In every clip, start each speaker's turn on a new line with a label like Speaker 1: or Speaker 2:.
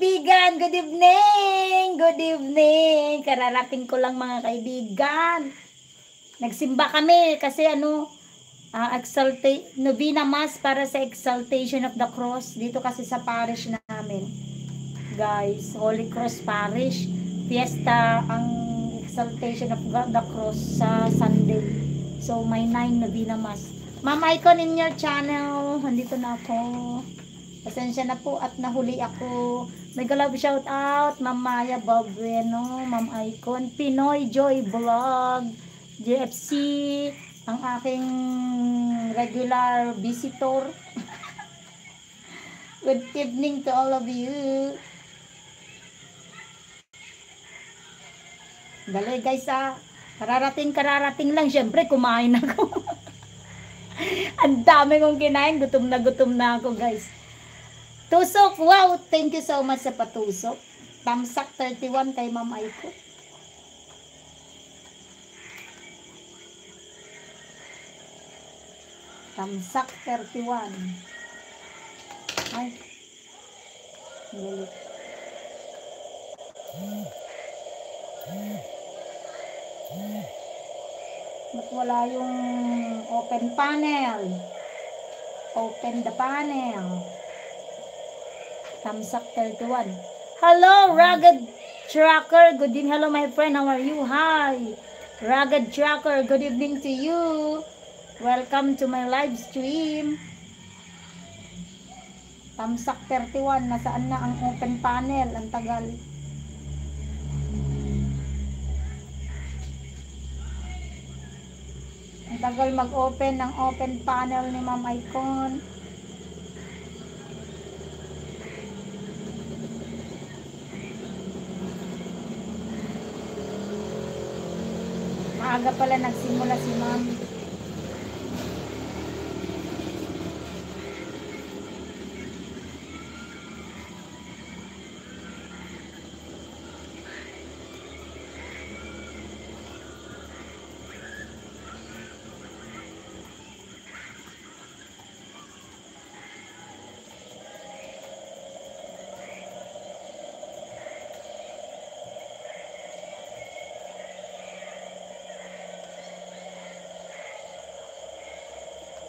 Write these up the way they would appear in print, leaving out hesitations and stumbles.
Speaker 1: kaibigan, good evening! Good evening! Kararating ko lang mga kaibigan. Nagsimba kami kasi Novena Mass para sa Exaltation of the Cross. Dito kasi sa parish namin. Guys, Holy Cross Parish. Fiesta ang Exaltation of the Cross sa Sunday. So, may 9 Novena Mass. Ma'am Icon in your channel. Nandito na ako. Pasensya na po at nahuli ako. Mega love shout out, Ma'am Maya Balbueno, Ma'am Icon, Pinoy Joy Vlog, JFC, ang aking regular visitor. Good evening to all of you. Dali guys kararating lang. Syempre kumain ako. Ang dami kong kinain, gutom na ako guys. Tusok, wow, thank you so much sa patusok. Tamsak 31 kay Ma'am Aiko. Tamsak 31. Ay. Galit. Ba't wala yung open panel? Open the panel. Tamsak 31. Hello, Rugged Tracker. Good evening. Hello, my friend. How are you? Hi. Rugged Tracker. Good evening to you. Welcome to my live stream. Tamsak 31. Nasaan na ang open panel? Ang tagal. Ang tagal mag-open ng open panel ni Ma'am Icon. Maaga pala nagsimula si Ma'am.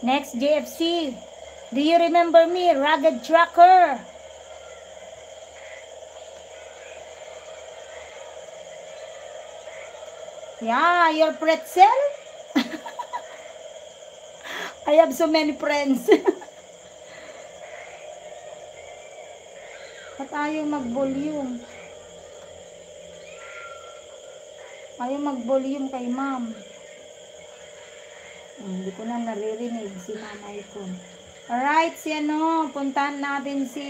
Speaker 1: Next, JFC. Do you remember me, Rugged Tracker? Yeah, your pretzel? I have so many friends. At ayaw mag-volume. Ayaw mag-volume kay Ma'am. Hindi ko na naririnig si Ma'am Icon. Alright, puntahan natin si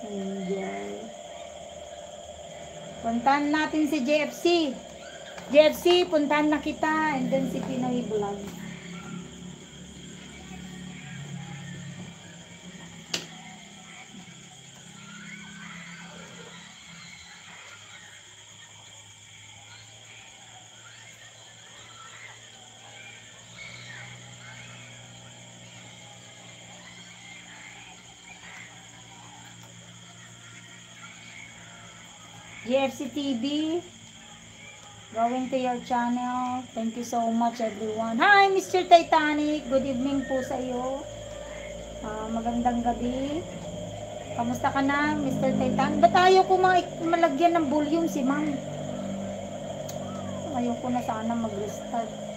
Speaker 1: Enjoy. Puntahan natin si JFC. JFC, puntahan na kita. And then si Pinoy Vlog. JFC TV, going to your channel. Thank you so much everyone. Hi Mr. Titanic, good evening po sa iyo. Magandang gabi. Kamusta ka na Mr. Titanic? Ba't ayaw ko malagyan ng volume si Ma'am? Ayaw ko na sana mag-restart.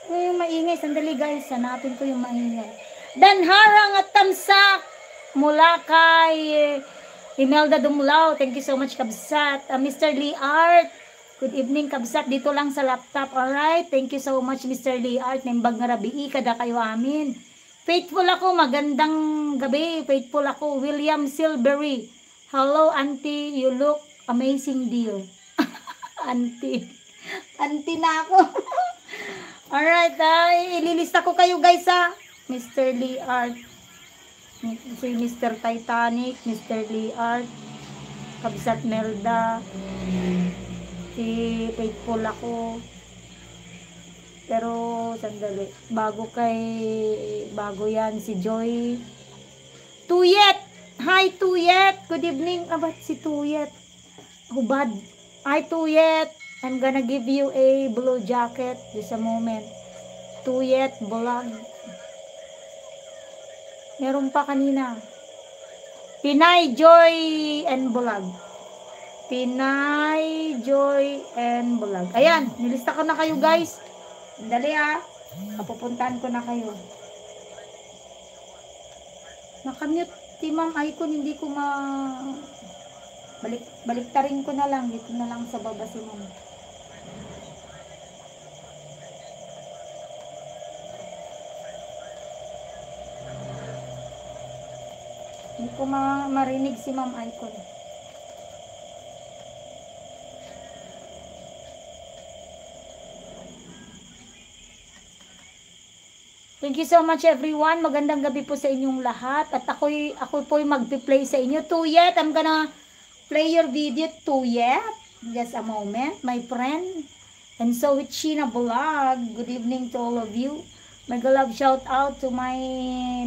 Speaker 1: Yung maingay, sandali guys, hanapin ko yung maingay. Danharang at Tamsak mula kay Imelda Dumlao. Thank you so much, Kabsat. Mr. Lee Art. Good evening, Kabsat. Dito lang sa laptop. Alright. Thank you so much, Mr. Lee Art. Nembag nga rabi. Kada kayo amin. Faithful ako. Magandang gabi. Faithful ako. William Silvery. Hello, Auntie. You look amazing, dear. Auntie. Auntie na ako. Alright. Ililista ko kayo, guys, ha. Mr. Lee Art. Si Mr. Titanic, Mr. Lee Art, Kabsat Melda, si Faithful ako. Pero sandali, bago yan si Joy. Tuyet! Hi Tuyet! Good evening. Ba't si Tuyet? Hubad. Hi Tuyet! I'm gonna give you a blue jacket just a moment. Tuyet, vlog. Meron pa kanina. Pinay, Joy, and Bulag. Pinay, Joy, and Bulag. Ayan, nilista ko na kayo, guys. Dali, Papupuntahan ko na kayo. Nakamute si Ma'am Icon, hindi ko baliktarin ko na lang. Dito na lang sa baba si Ma'am. Hindi ko marinig si Ma'am Icon. Thank you so much everyone. Magandang gabi po sa inyong lahat. At ako po'y magpi-play sa inyo. Tuyet, I'm gonna play your video. Tuyet. Just a moment, my friend. And so with Sheena Vlog. Good evening to all of you. Mega love shout out to my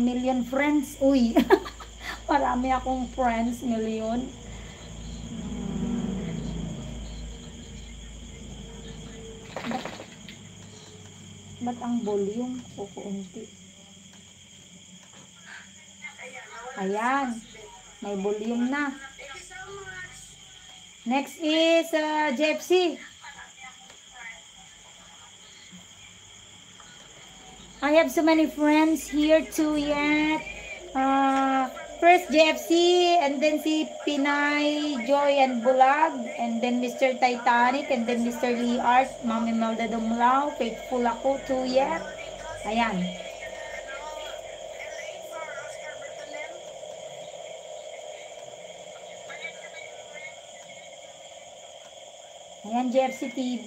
Speaker 1: million friends. Uy. Marami akong friends, million. Ba't ang volume ko kuunti? Ayan. May volume na. Next is JFC. I have so many friends here too yet. First JFC, and then si Pinay, Joy, and Bulag, and then Mr. Titanic, and then Mr. Lee Art, Mami Melda Dumlao, Faithful ako, Tuyet. Ayan. Ayan, JFC TV.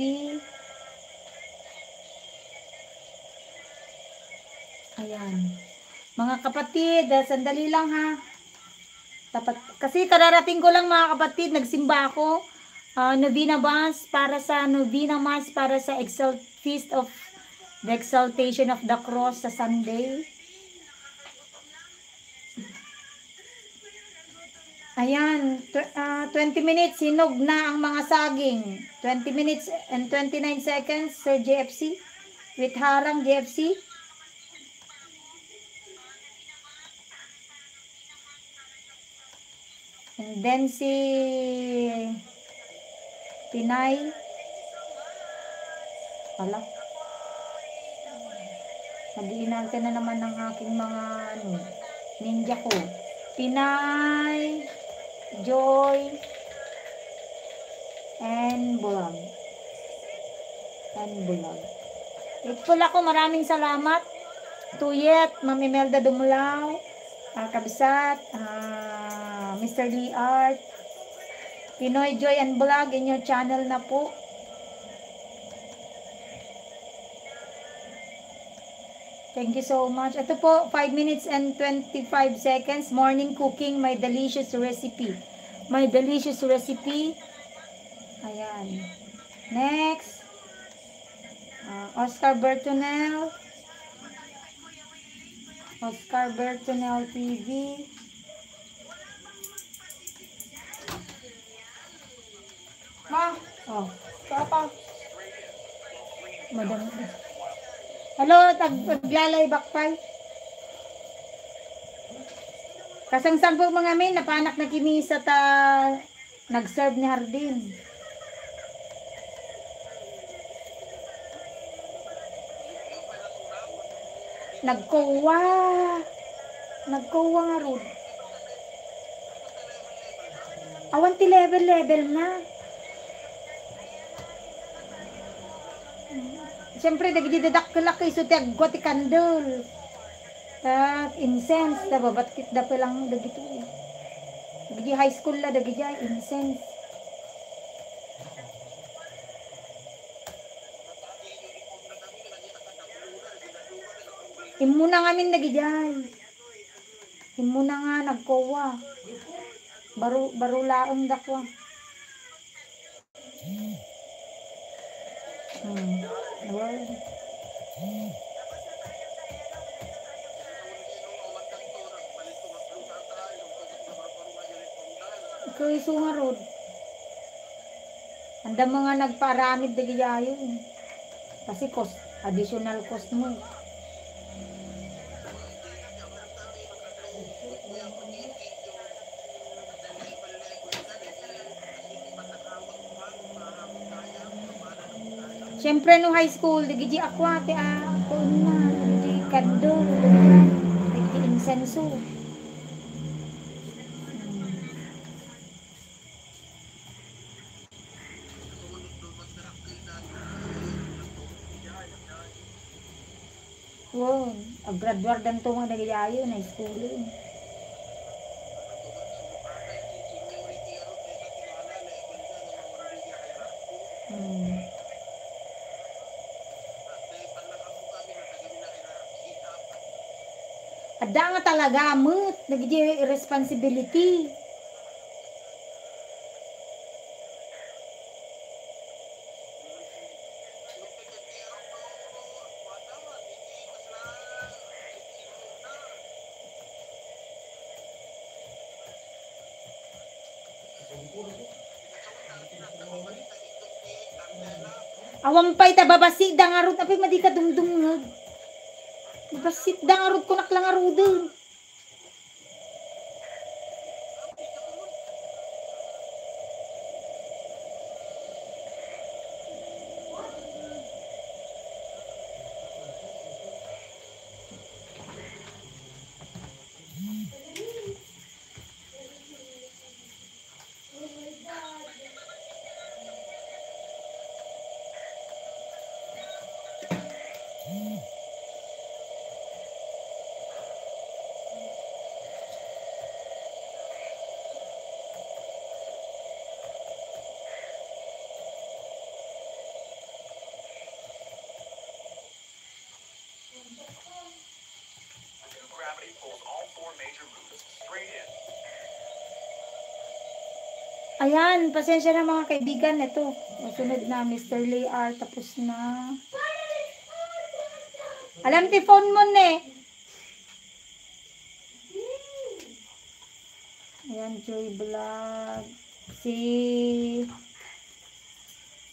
Speaker 1: Ayan. Mga kapatid, sandali lang ha. Kasi kararating ko lang mga kapatid, nagsimba ako. Novena Mass para sa Feast of the Exaltation of the Cross sa Sunday. Ayan, 20 minutes, hinog na ang mga saging. 20 minutes and 29 seconds, Sir JFC. With harang JFC. And then si Pinay. Wala. Nag-iinarte na naman ng aking mga ninja ko. Pinay, Joy, and Bulag. Faithful ako. Maraming salamat. Tuyet, Ma'am Imelda Dumlao, Kabsat, Mr. Lee Art, Pinoy Joy and Vlog, inyong channel na po. Thank you so much. Ito po, 5 minutes and 25 seconds. Morning cooking, my delicious recipe. Ayan. Next. Oscar Bertonel TV. Papa. Madam. Hello, taglalay bakpay. Kasangsang po mga men, napanak na kini sa nag-serve ni Hardin. Nagkuwa nga rod. Awan ti level na. Siyempre, nagdidadak ka laki, so tiyagwa ti candle. Incense, babatkit da pa lang dagito. Dagi high school la, dagi incense. Imo na ngamin nagijay. Imo na nga nagkowa. Baro laong dakwa. Well. Ikaw isunga rod. Anda mga nagparamid dagiyayon. Kasi cost, additional cost mo. Siyempre no high school, digiji akwate ako na, digiji kando, digiji insenso. Wow, graduar dan to nga nagayayo na school. Ada nga talaga amot, nagdi responsibility. Awampay ta babasid da nga rod, apay madi ka dumdumngag. Babasid da nga rod kunak lang arudin. Ayan, pasensya na mga kaibigan. Ito, masunod na Mr. Layar. Tapos na. Alam ti phone mo ne. Ayan, Joy Vlog. Si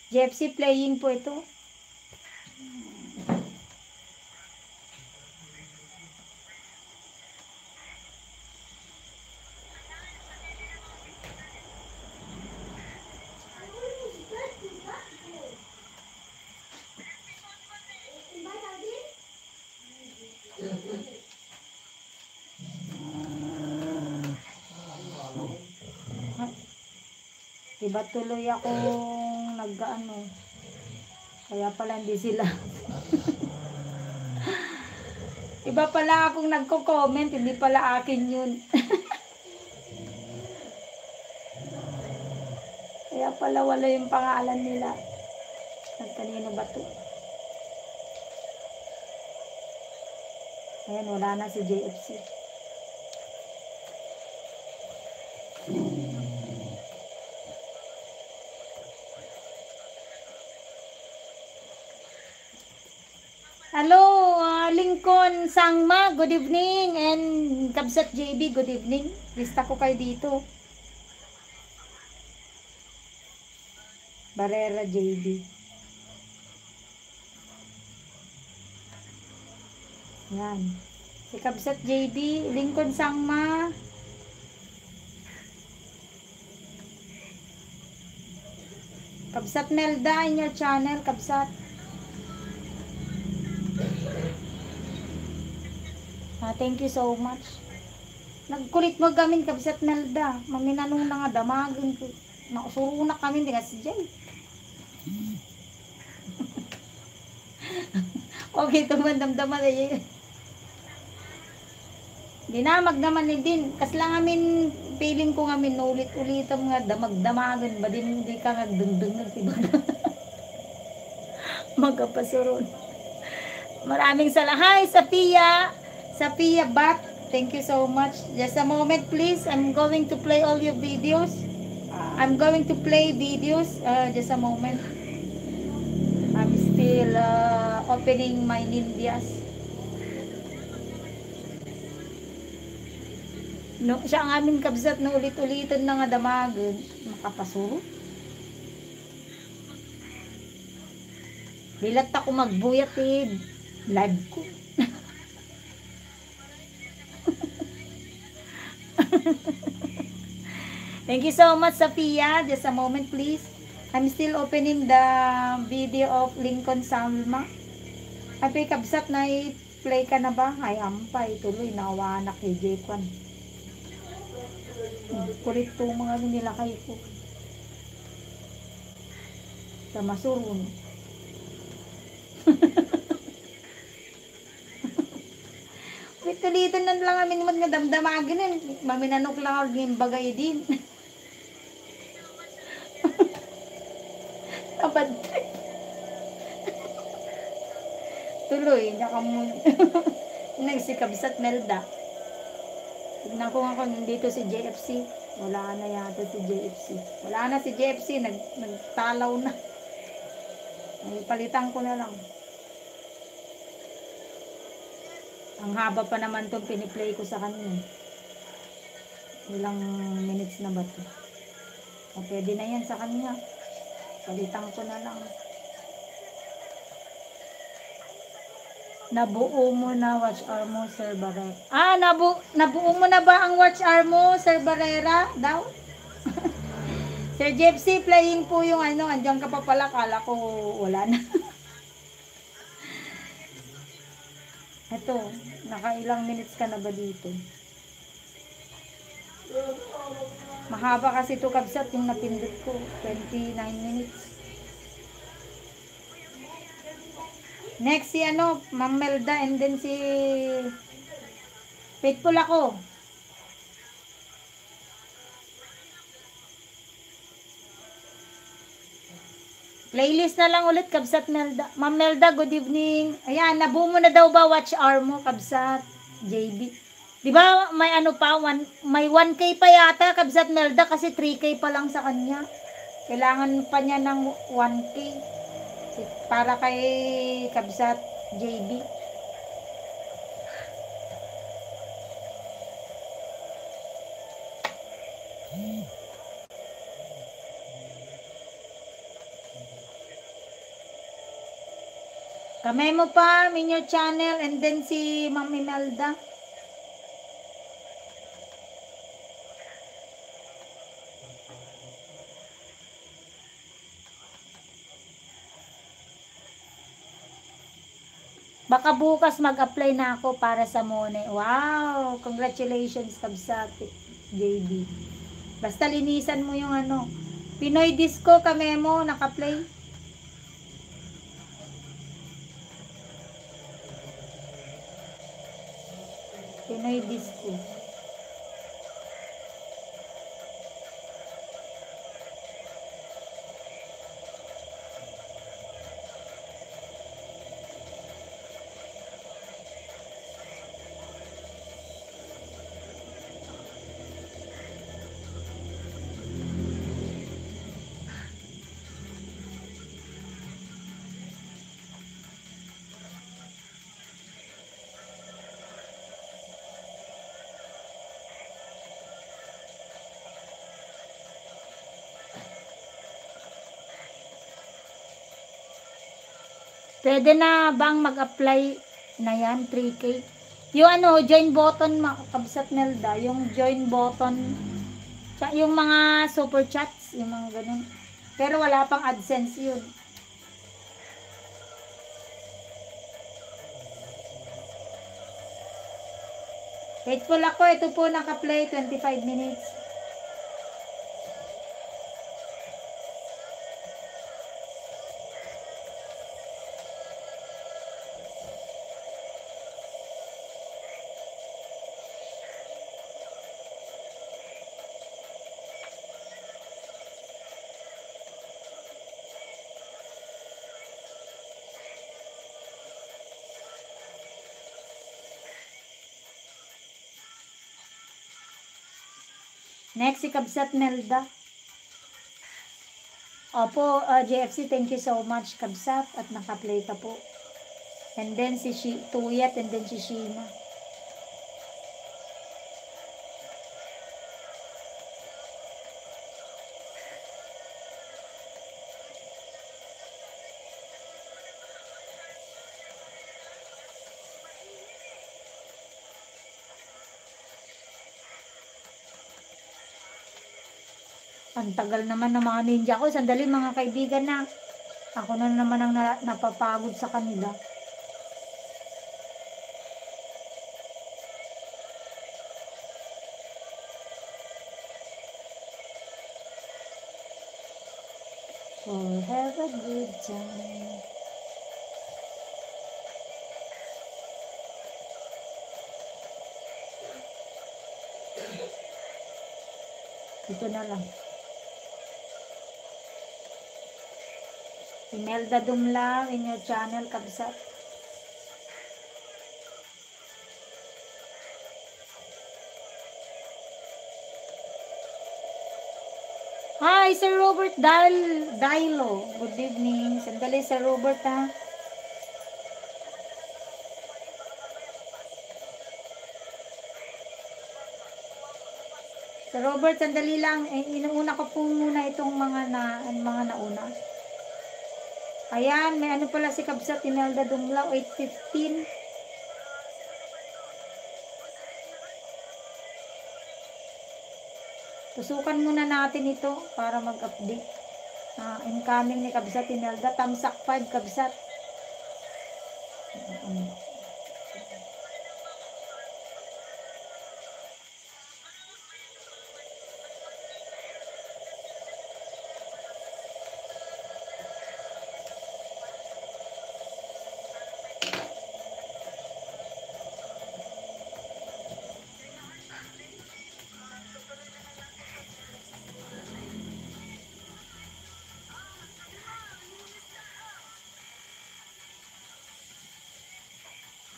Speaker 1: Jepsy playing po ito. Diba tuloy akong nag-ano. Kaya pala hindi sila. Iba pala akong nagko-comment, hindi pala akin yun. Kaya pala wala yung pangalan nila. Kanino ba to? Ayan, wala na si JFC. Hello, Lincoln Sangma, good evening. And Kabsat JB, good evening. Lista ko kayo dito. Barrera JB. Yan. Si Kabsat JB, Lincoln Sangma. Kabsat Melda in your channel, Kabsat. Thank you so much. Nagkulit mo gamin kabsat Melda. Maminanong na nga damagan ko. Nausuro na kami di nga si Jay. Okay, tumandamdaman eh. Dinamag naman ni din. Kas lang amin, feeling ko ngamin, ulit-ulitan nga, damag-damagan ba din, hindi ka nagdundun ng tiba na. Magkapasuron. Maraming salamat. Hi, Sophia Bat. Thank you so much. Just a moment, please. I'm going to play all your videos. I'm going to play videos. Just a moment. I'm still opening my Nindias. No, siya ang aming kabsat na ulit-ulitan na nga damagan. Makapasuro. Bilat ako magbuyat eh. Live ko. Thank you so much, Sophia. Just a moment, please. I'm still opening the video of Lincoln Salma. Ay, kabsat na i-play ka na ba? Ay, ampay. Tuloy, nawa na kay Jekwan. Kulit to mga nilakay ko. Sa masurun. Ulit-ulitan na lang amin nga damdamagin eh. Maminanok lang ako yung bagay din. Kapag tuloy, nagsikabsat Melda. Tignan ko nga kung nandito si JFC. Wala na yata si JFC. Wala na si JFC. Nagtalaw na. Ay, palitan ko na lang. Ang haba pa naman itong piniplay ko sa kanya. Ilang minutes na ba ito? O, pwede na yan sa kanya. Palitan ko na lang. Nabuo mo na watch hour mo, Sir Barrera. Ah, nabuo mo na ba ang watch hour mo, Sir Barrera? Daw? Sir Jepsy, playing po yung ano, andyan ka pa pala, kala ko wala na. Ito, nakailang minutes ka na ba dito? Mahaba kasi ito kabsat yung napindot ko, 29 minutes. Next si ano, Ma'am Melda, and then si Faithful ako. Playlist na lang ulit, kabsat Melda. Ma'am Melda, good evening. Ayan, nabuo mo na daw ba watch hour mo, kabsat JB? Di ba may ano pa, may 1K pa yata, kabsat Melda, kasi 3K pa lang sa kanya. Kailangan pa niya ng 1K. Para kay kabsat JB. Kamay mo pa, Minyo Channel, and then si Ma'am Imelda. Baka bukas mag-apply na ako para sa Mone. Wow! Congratulations, kabsat JB. Basta linisan mo yung ano. Pinoy Disco, kamemo, naka-play. Pinoy Disco. Pwede na bang mag-apply na yan, 3K? Yung ano, join button, kabsat Melda, yung join button, yung mga super chats, yung mga ganun. Pero wala pang AdSense yun. Faithful ako. Ito po naka-play 25 minutes. Next, si Kabsat Melda. Opo, JFC, thank you so much, Kabsat. At naka-play ka po. And then si Tuyet, and then si Sheena. Ang tagal naman ng mga ninja ko. Sandali mga kaibigan na. Ako na naman ang napapagod sa kanila. So have a good time. Ito na lang. Imelda Dumlang in your channel, Kabsat. Hi, Sir Robert Dailo. Good evening. Sandali, Sir Robert, ha. Sir Robert, sandali lang. Inuuna ko po muna itong mga nauna. Ayan, may ano pala si Kabsat Imelda Dumlang, 8:15. Tusukan muna natin ito para mag-update. Incoming ni Kabsat Imelda. Tamsak 5, Kabsat.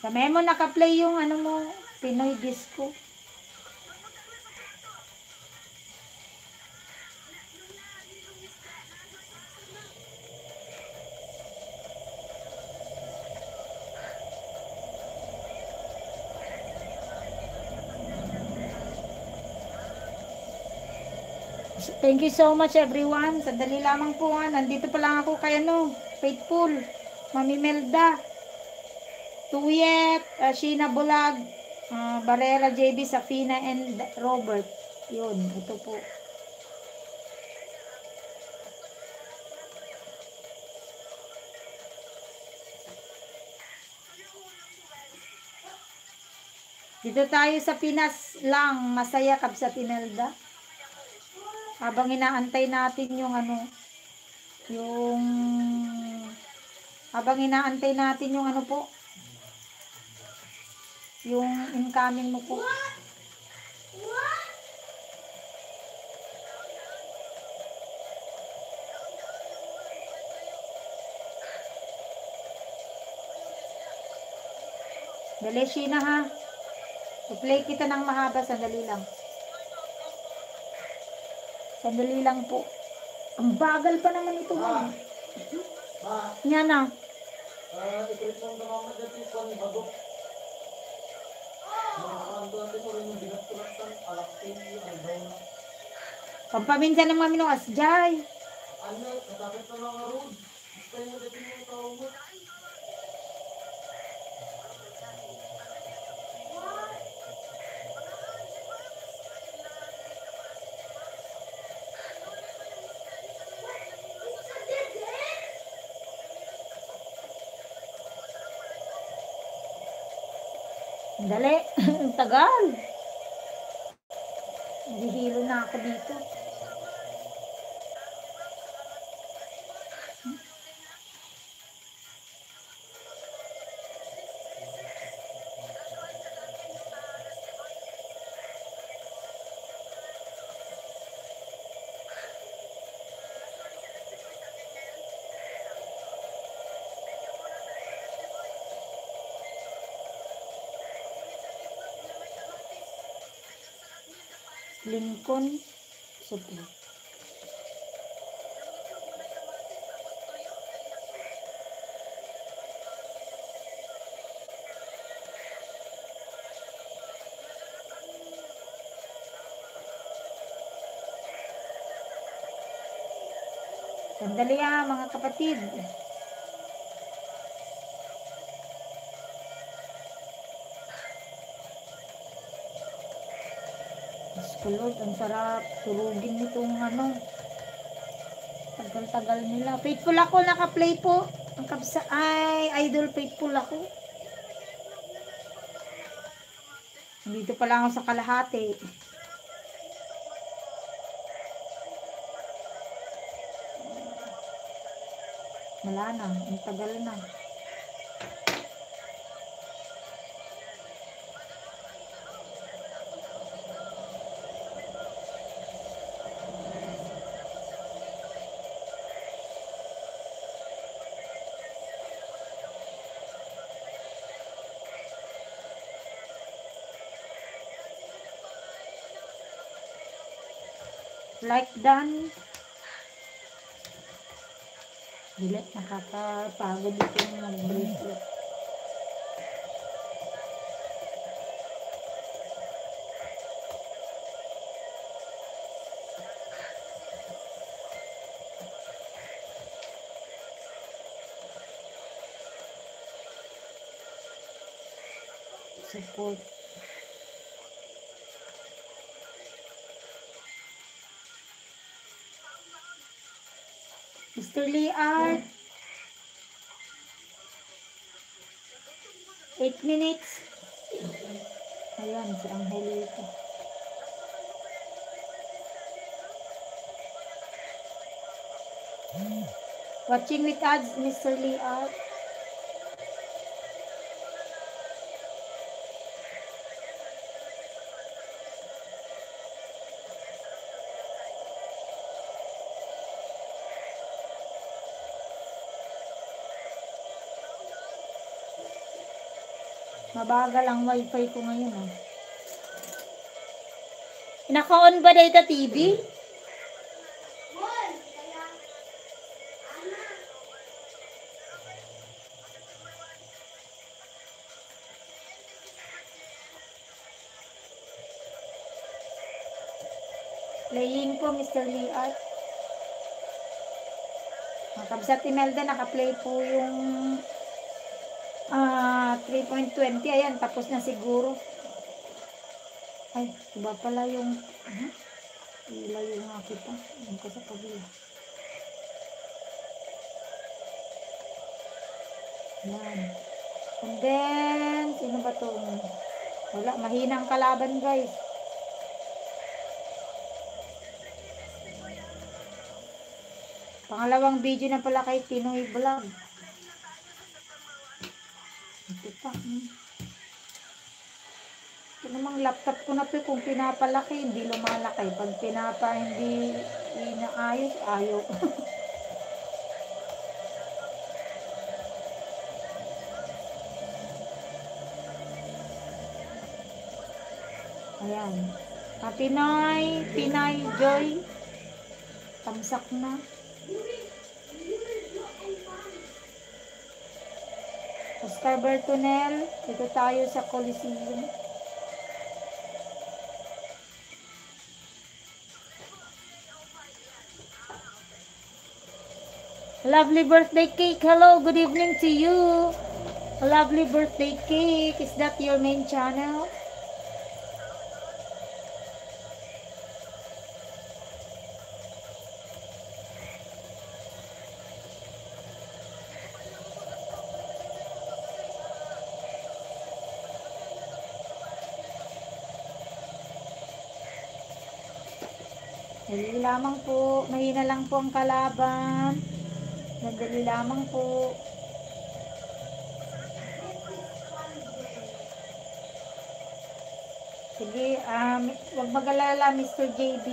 Speaker 1: Sa memo naka-play yung ano mo, Pinoy Disco. Thank you so much everyone. Sandali lamang po ha. Nandito pa lang ako kay Faithful, Mami Melda, Tuyet, Sheena Bulag, Barrera JB, Safina, and Robert. Yun, ito po. Dito tayo sa Pinas lang. Masaya, Kabsat Imelda. Habang inaantay natin habang inaantay natin yung po, yung incoming mo po. Dali, Sheena, ha. I-play kita ng mahaba, sandali lang. Sandali lang po. Ang bagal pa naman ito, ha. Yan na. Pampaminsan ng mami nung asjay. Dali. Ang tagal. Nahihilo na ako dito. Lincoln Supply. Sandali mga kapatid. Lord, ang sarap turugin nitong ano. Tagal-tagal nila. Faithful ako, naka-play po. Ang kabsa, ay, idol, faithful ako. Dito pa lang ako sa kalahati. Wala na, ang tagal na. Like done. Dili, nakakapagod itong mag-bracelet. Support. Mr. Lee Art. 8 minutes. Ayan, si Angelito. Watching with ads, Mr. Lee Art. Mabagal ang wifi ko ngayon. Naka-on ba dito TV? Playing po, Mr. Lee Art. Makabsat Imelda, naka-play po yung 3.20. Ayan, tapos na siguro. Ay, iba pala yung ilayo nga kita. Ayan ko sa kabila. Ayan. And then, sino ba to? Wala, mahinang kalaban, guys. Pangalawang video na pala kay Pinoy Vlog. Ito pa. Ito namang laptop ko na to, kung pinapalaki, hindi lumalaki. Pag hindi inaayos, ayaw. Ayan. Pinay Joy. Tamsak na. Oscar Bertonel, dito tayo sa Coliseum. Lovely birthday cake. Hello, good evening to you. A lovely birthday cake. Is that your main channel? Dali lamang po. Mahina lang po ang kalaban. Madali lamang po. Sige, huwag mag-alala, Mr. JB.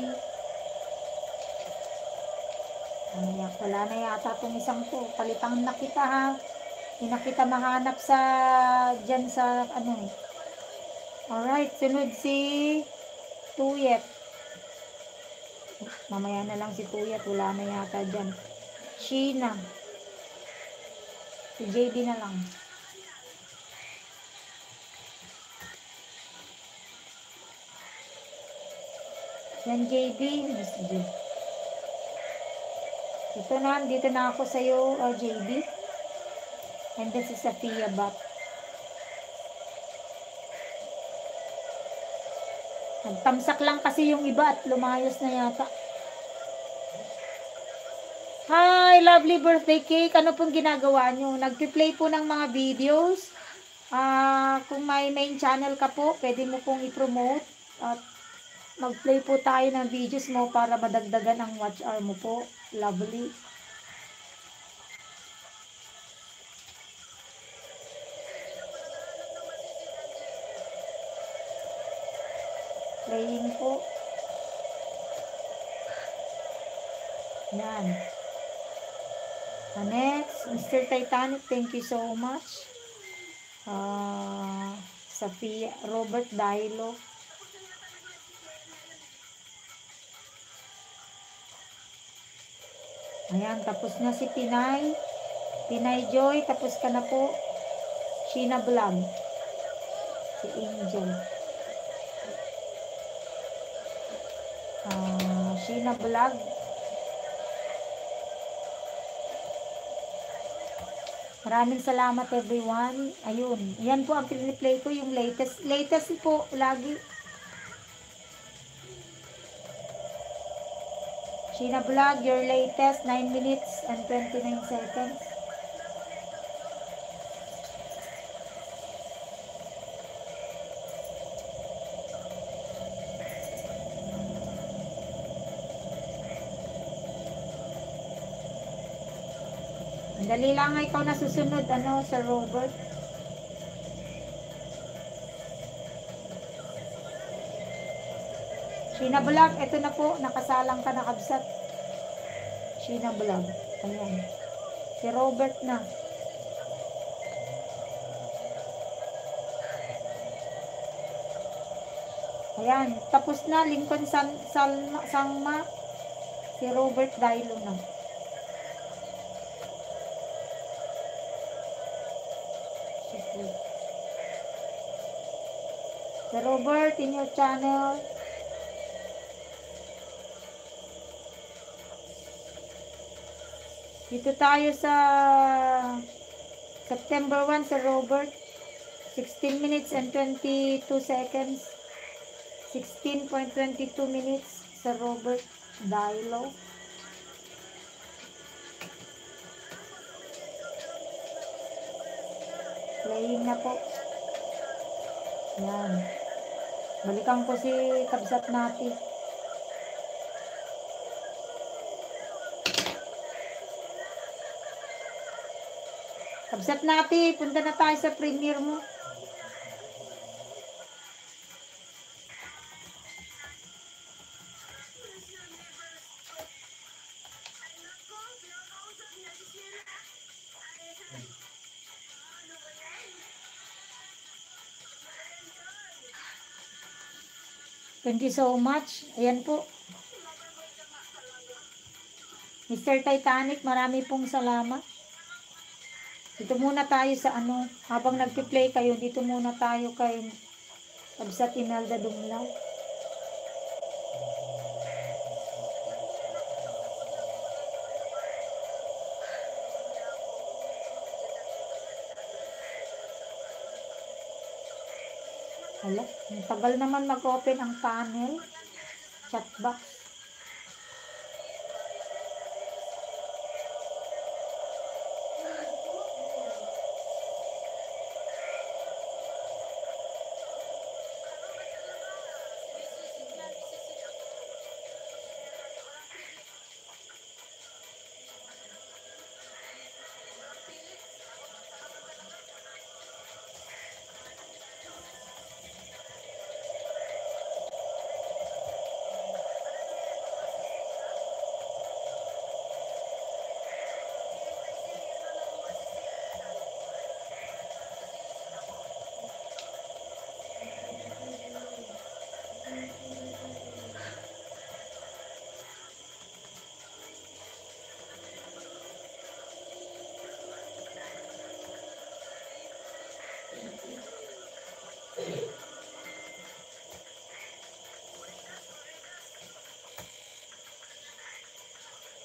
Speaker 1: Wala na yata itong isang to. Palitang na kita, ha. Hindi na kita mahanap sa, dyan sa, ano. Alright, sunod si Tuyet. Mamaya na lang si Tuyet. Wala na yata dyan. Sheena. Si JB na lang. Yan, JB. Miss J. Ito na, dito na ako sa'yo, JB. And this is Sophia Bat. Nagtamsak lang kasi yung iba at lumayos na yata. Hi, lovely birthday cake. Ano pong ginagawa nyo? Nag-play po ng mga videos. Kung may main channel ka po, pwede mo pong i-promote. At mag-play po tayo ng videos mo para madagdagan ang watch hour mo po. Lovely. Playing po. Yan. Next, Mr. Titanic, thank you so much. Sophia, Robert Dailo. Ayan, tapos na si Pinay. Pinay Joy, tapos ka na po. Sheena Vlog. Si Angel. Sheena Vlog. Maraming salamat everyone. Ayun. Yan po ang piniplay ko, yung latest. Latest po, lagi. Sheena Vlog, your latest, 9 minutes and 29 seconds. Dali lang, ikaw na susunod, Sir Robert. Sheena Vlog, ito na po, nakasalang ka na kabsat. Sheena Vlog, ayan. Si Robert na. Ayan, tapos na, Lincoln Sangma. Si Robert Dailo na. Si Robert, in your channel. Dito tayo sa September 1, Sir Robert. 16 minutes and 22 seconds. 16.22 minutes, Sir Robert Dailo. Playing na po. Yan. Balikan ko si kabsat natin. Kabsat natin, punta na tayo sa premiere mo. Thank you so much. Ayan po. Mr. Titanic, marami pong salamat. Dito muna tayo sa habang nagpi-play kayo, dito muna tayo kay Kabsat Imelda Dumlaw. Hala, ang tagal naman mag-open ang panel. Chat box.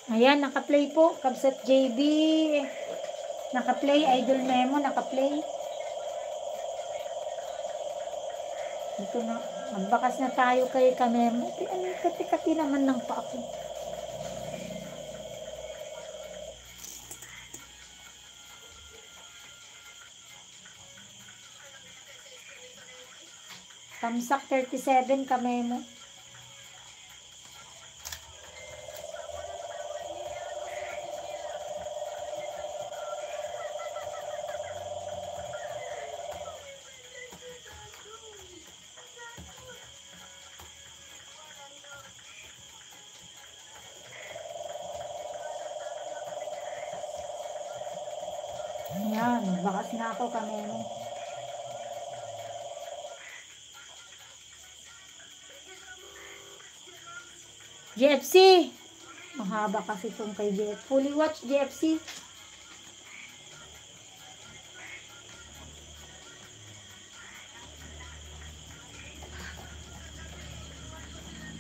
Speaker 1: Ayan, naka-play po. Kabsat JB. Naka-play. Idol Memo, naka-play. Dito na. Magbakas na tayo kay Kamemo. Ano, kati-kati naman ng pa ako. Tamsak 37, Kamemo. Ayan, bakas na ako, Kamemo. GFC! Mahaba kasi itong kay GFC. Fully watch, GFC.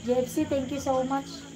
Speaker 1: GFC, thank you so much.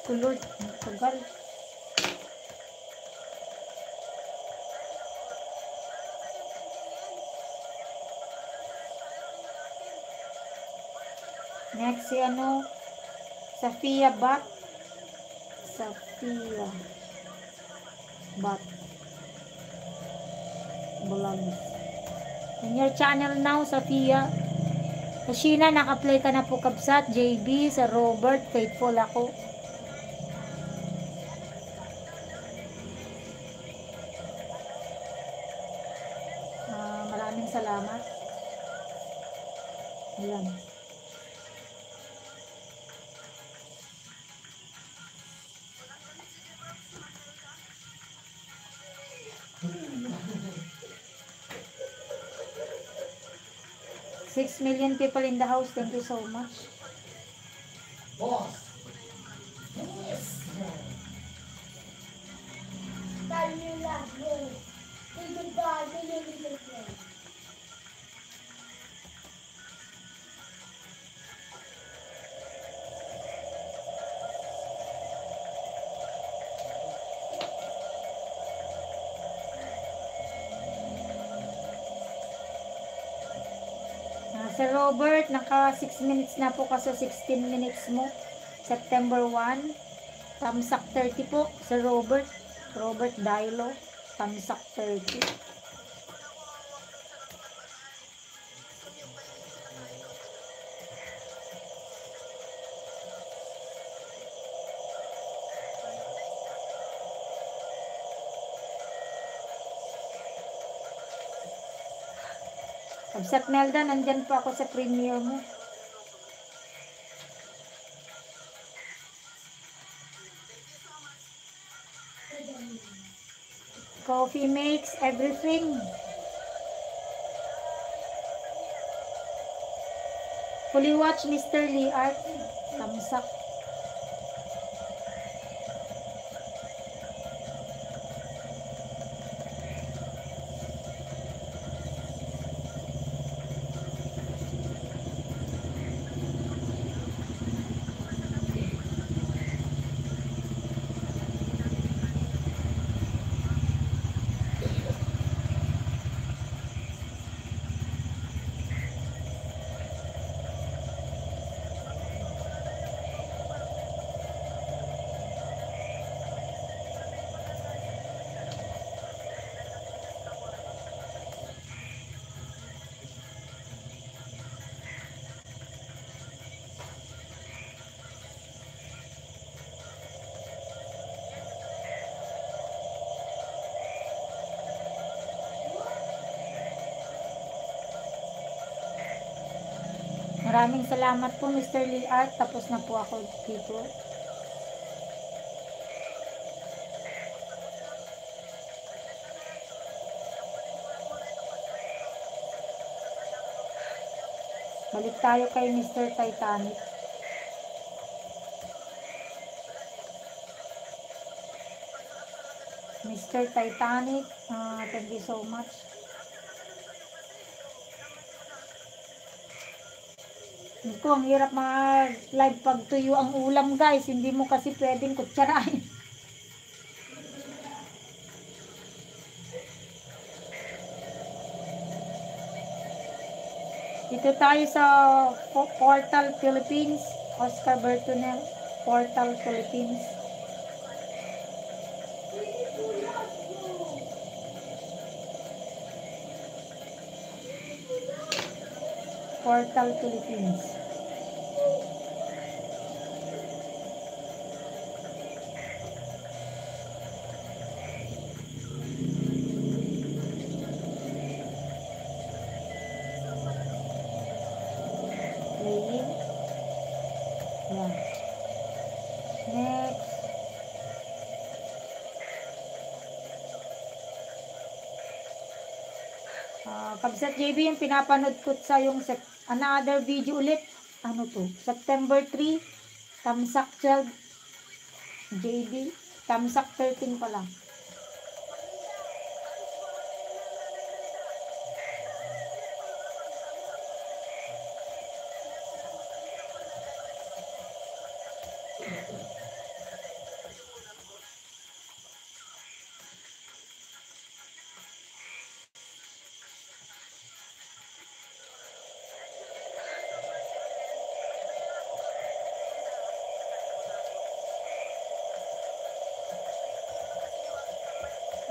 Speaker 1: Kulot, tagal. Next si ano, Safia Bat. Safia Bat Vlogs. In your channel now, Safia. Sa Sheena, naka-play ka na po, Kabsat. JB, sa Robert, faithful ako. Maraming salamat. Ayan. Six million people in the house. Thank you so much.
Speaker 2: Boss. Yes.
Speaker 1: Sir Robert, naka 6 minutes na po kasi 16 minutes mo. September 1. Tamsak 30 po. Sir Robert. Robert Dailo. Tamsak 30. Absat Melda, nandyan po ako sa premiere mo. Coffee makes everything. Fully watch Mr. Lee Art. Tamsak. Maraming salamat po, Mr. Lee Art. Tapos na po ako dito. Balik tayo kay Mr. Titanic. Mr. Titanic, thank you so much. Ito, ang hirap mag-live pag tuyo ang ulam, guys. Hindi mo kasi pwedeng kutsarain. Dito tayo sa Portal Philippines. Oscar Bertonel, Portal Philippines. Portal Philippines. Playing. Yan. Next. Kabsat JB, yung pinapanood ko sa yung another video ulit. Ano to? September 3. Tamsak 12. JB. Tamsak 13 pa lang.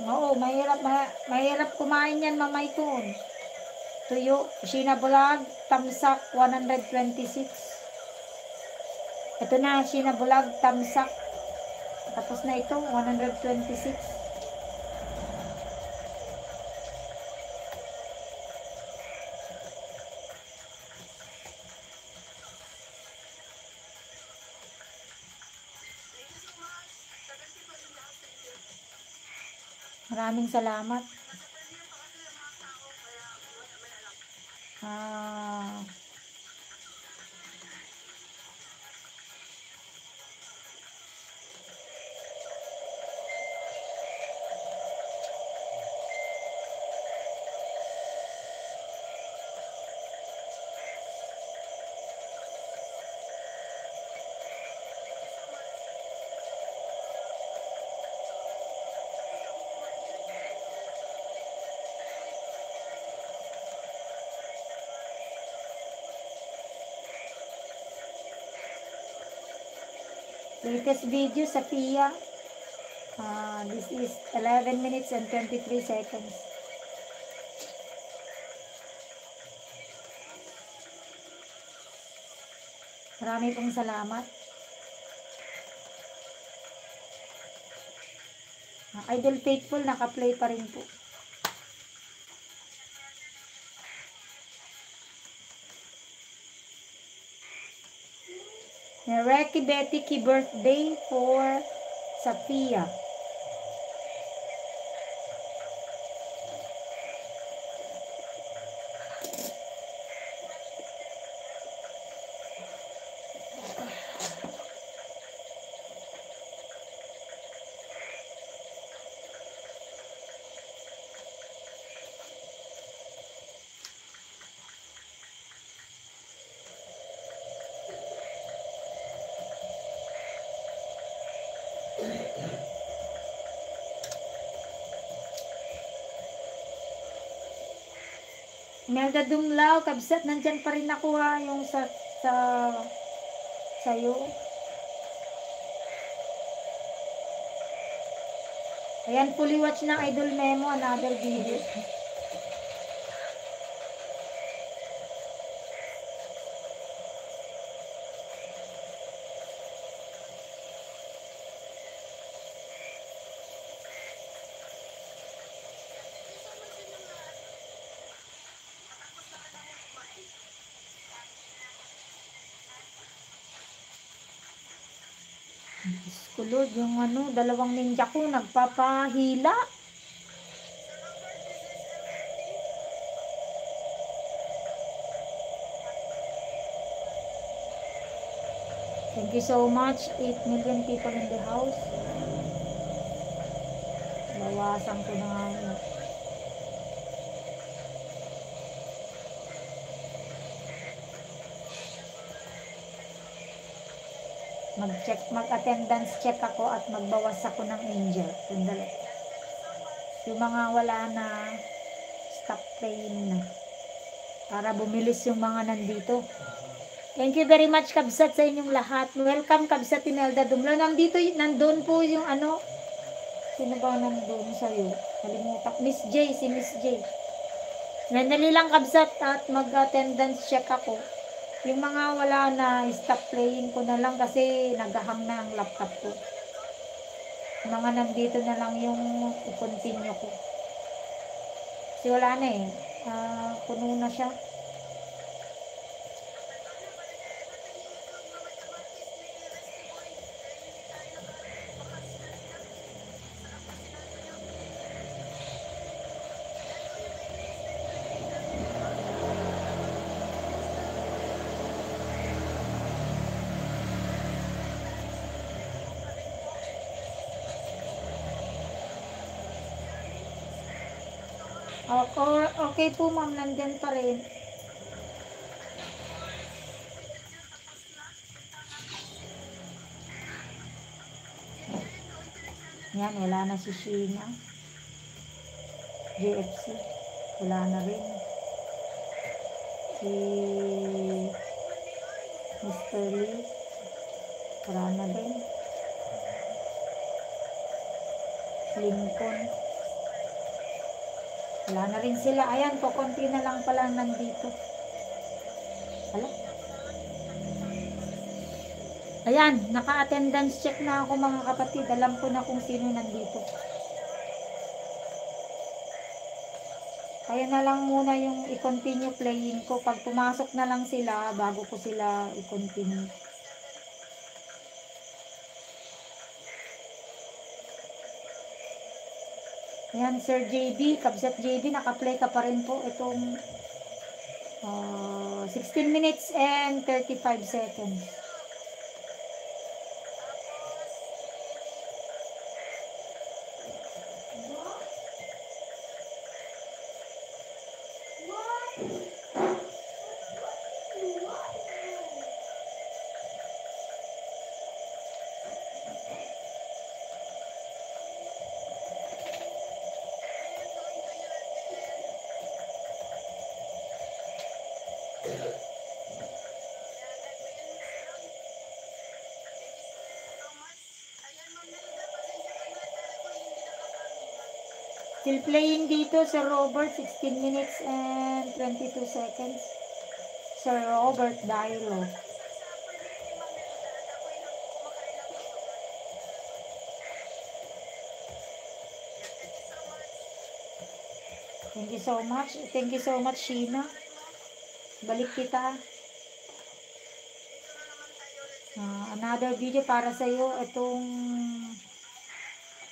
Speaker 1: Oo, mahirap kumain yan, mamay ko. Tuyo, Sheena Bulag, Tamsak 126. Ito na, Sheena Bulag, Tamsak. Tapos na ito, 126. Maraming salamat. Latest video sa Pia. This is 11 minutes and 23 seconds. Marami pong salamat. Idol Faithful, naka-play pa rin po. Reki Betty ki birthday for Safia. Melda Dumlao, kabsat, nandyan pa rin ako yung sa'yo. Ayan, fully watch ng Idol Memo, another video. Diyos ko Lord, yung dalawang ninja ko nagpapahila. Thank you so much. 8 million people in the house. Bawasan ko na nga yun. Mag-attendance check ako at magbawas ako ng angel. Sandali. Yung mga wala na, stop playing na. Para bumilis yung mga nandito. Thank you very much, Kabsat, sa inyong lahat. Welcome, Kabsat Imelda Dumlo. Nandun po yung sino ba nandun sa'yo? Kalimutan. Miss J, si Miss J. Nandali lang, Kabsat, at mag-attendance check ako. Yung mga wala na, stop playing ko na lang kasi naghahang na ang laptop ko. Mga nandito na lang yung i-continue ko. Kasi wala na eh. Puno na siya. Okay po ma'am, nandyan pa rin. Yan, wala na si Sheena. JFC, wala na rin. Si Mr. Lee, wala na rin. Lincoln, wala na rin sila. Ayan, kukunti na lang pala nandito. Hala. Ayan, naka-attendance check na ako mga kapatid. Alam ko na kung sino nandito. Kaya na lang muna yung i-continue playing ko. Pag pumasok na lang sila, bago ko sila i-continue. Ayan, Sir JB, Kabsat JB, naka-play ka pa rin po itong 16 minutes and 35 seconds. Still playing dito, Sir Robert, 16 minutes and 22 seconds. Sir Robert Dailo. Thank you so much. Thank you so much, Sheena. Balik kita. Another video para sa iyo. Itong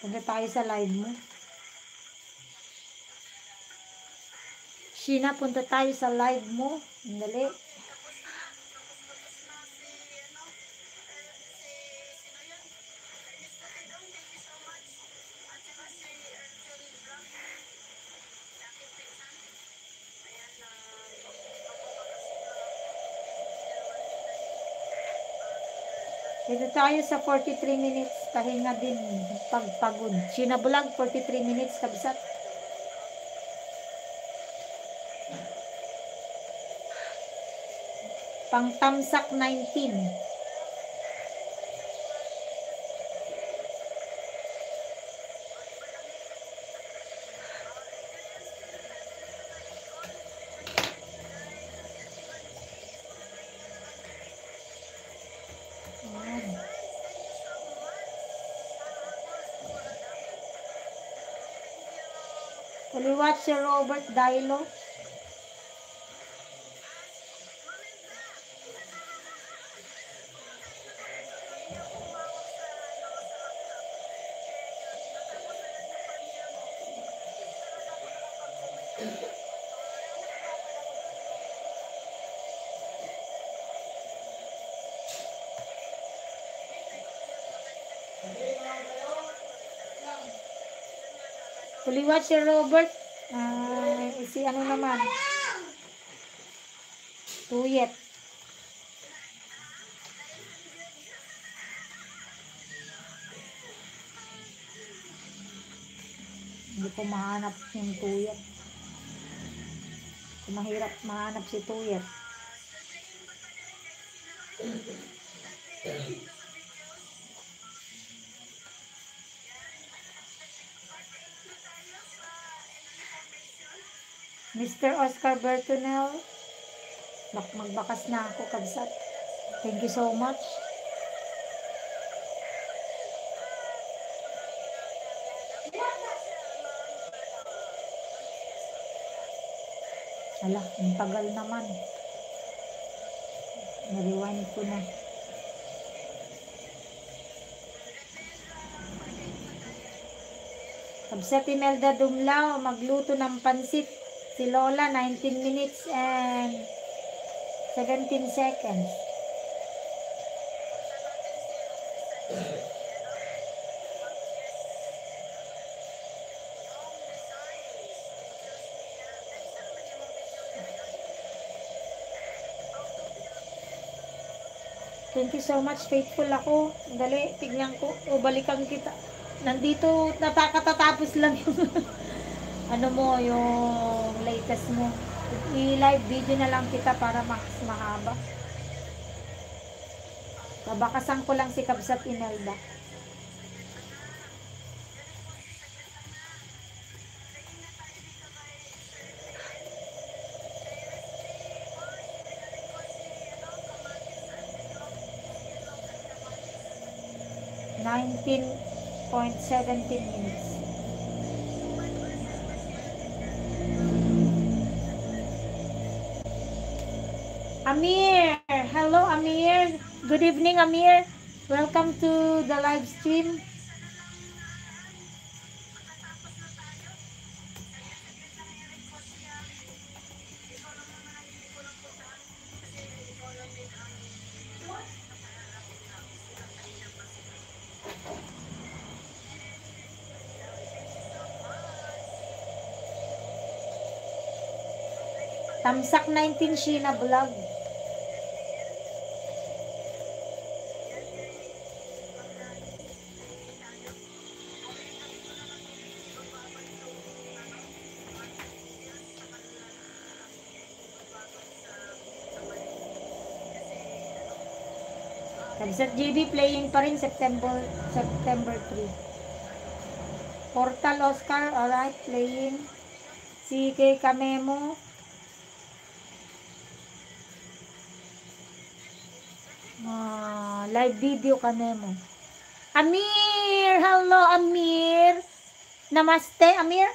Speaker 1: punta tayo sa live mo. Sheena, punta tayo sa live mo. Dali. Dito tayo sa 43 minutes. Pahinga din. Pagpagod. Sheena Vlog, 43 minutes. Kabsat. Pangtamsak 19. Watch si Robert Dailo. Puliwat si Robert. Si ano naman? Tuyet. Hindi ko mahanap yung tuyet. Mahirap mahanap si tuyet. Mr. Oscar Bertonel, magbakas na ako, kabsat. Thank you so much. Ala, ang tagal naman. Na-rewind ko na. Kabsat Imelda Dumlao, magluto ng pansit. Si Lola, 19 minutes and 17 seconds. Thank you so much, faithful ako. Dali, tignan ko. O, balikan kita. Nandito, natakatatapos lang yung ano mo, yung latest mo. I-live video na lang kita para mas mahaba. Babakasan ko lang si Kabsat Imelda. .17 minutes. Amir! Hello, Amir! Good evening, Amir! Welcome to the live stream. Tamsak 19 Sheena Vlog. Kabsat JB playing pa rin September 3. Portal Oscar, alright, playing. Si Kay Kamemo. Live video Kamemo. Amir! Hello, Amir! Namaste, Amir!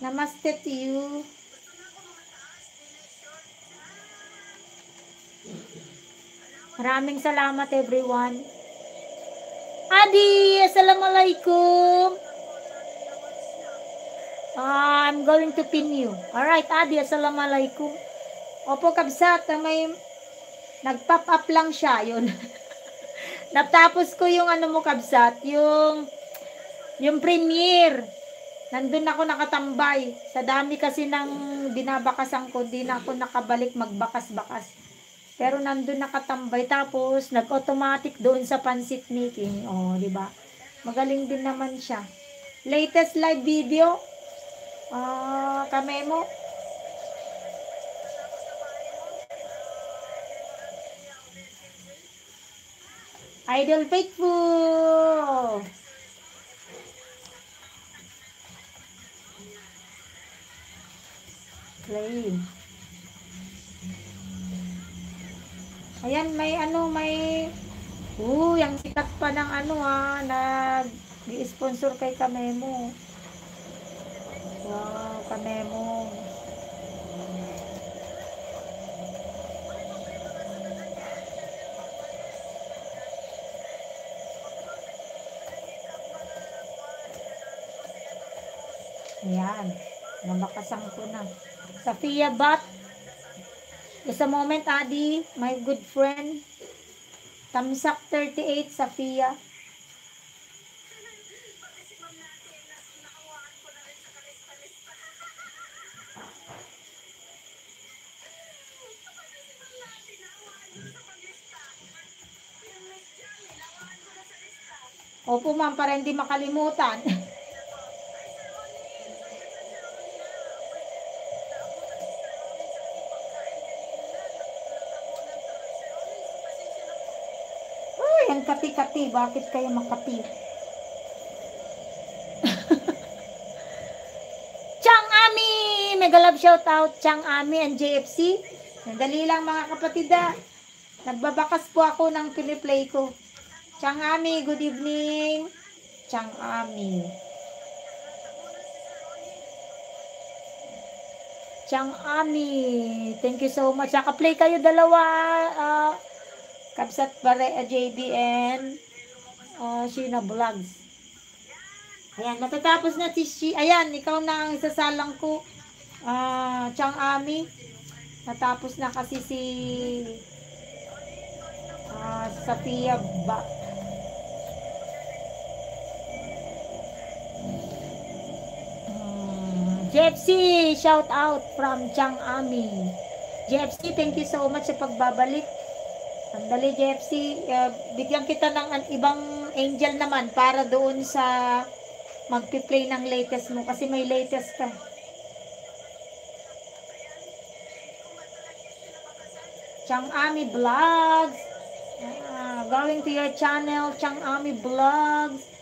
Speaker 1: Namaste to you. Maraming salamat, everyone. Adi, assalamualaikum. I'm going to pin you. Alright, Adi, assalamualaikum. Opo, Kabsat, may nag-pop up lang siya, yun. Natapos ko yung ano mo, Kabsat, yung premiere. Nandun ako nakatambay. Sa dami kasi ng binabakasan ko, di na ako nakabalik magbakas-bakas. Pero nandun nakatambay, tapos nag-automatic doon sa pansit making. Oh, di ba? Magaling din naman siya. Latest live video, Kamemo. Idol Faithful. Play. Ayan, may yung sikat pa ng nag-sponsor kay Kamemo. Wow, Kamemo. Ayan, nabakasan ko na. Safia Bat. Just a moment, Adi, my good friend. Tamsak 38, Safia. Opo ma'am, para hindi makalimutan. Ay, ang kati-kati. Bakit kayo makati? Chang Ami! Mega love shout out Chang Ami and JFC. Sandali lang mga kapatid ah. Nagbabakas po ako ng piniplay ko. Chang Ami, good evening. Chang Ami. Chang Ami. Thank you so much. Naka-play kayo dalawa. Kabsat Bare, JBN. Sheena Vlogs. Ayan, matatapos na si ayan, ikaw na ang isasalang ko. Chang Ami. Natapos na kasi si Safia ba. JFC, shout out from Chang Ami. JFC, thank you so much sa pagbabalik. Sandali JFC, bigyan kita ng ibang angel naman para doon sa magpi-play ng latest mo kasi may latest ka. Chang Ami Vlogs. Going to your channel, Chang Ami Vlogs.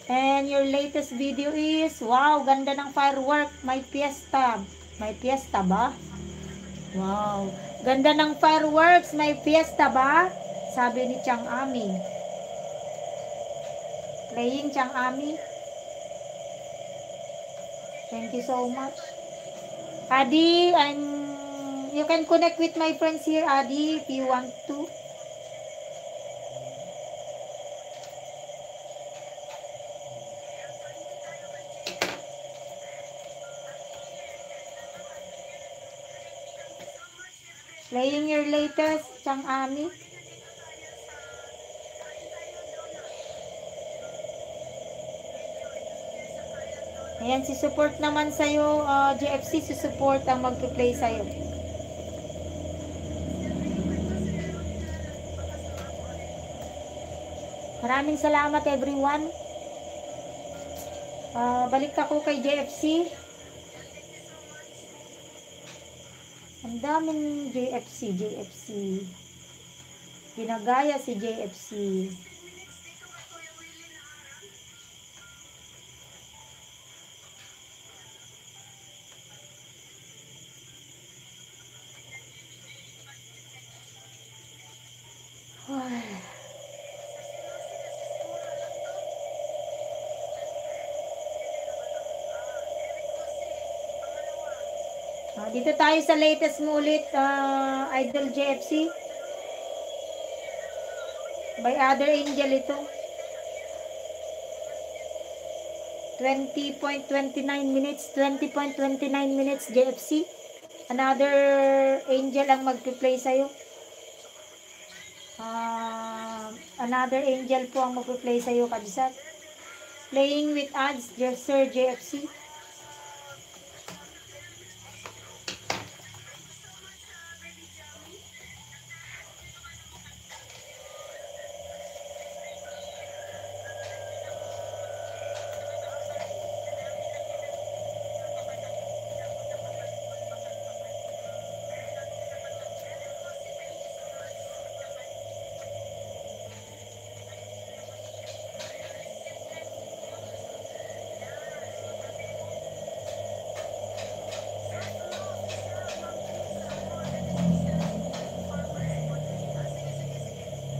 Speaker 1: And your latest video is, wow, ganda ng firework. May fiesta. May fiesta ba? Wow. Ganda ng fireworks. May fiesta ba? Sabi ni Chang Ami. Playing Chang Ami. Thank you so much. Adi, you can connect with my friends here, Adi, if you want to. Playing your latest, Chang Ami. Ayan, si support naman sa'yo, JFC, si support ang mag-play sa'yo. Maraming salamat everyone. Balik ako kay JFC. Ang daming JFC. Ginagaya si JFC. Dito tayo sa latest mo ulit, Idol JFC. By Other Angel ito. 20.29 minutes, 20.29 minutes JFC. Another Angel ang magpi-play sa'yo. Another Angel po ang magpi-play sa'yo, kabisat. Playing with ads, Sir JFC.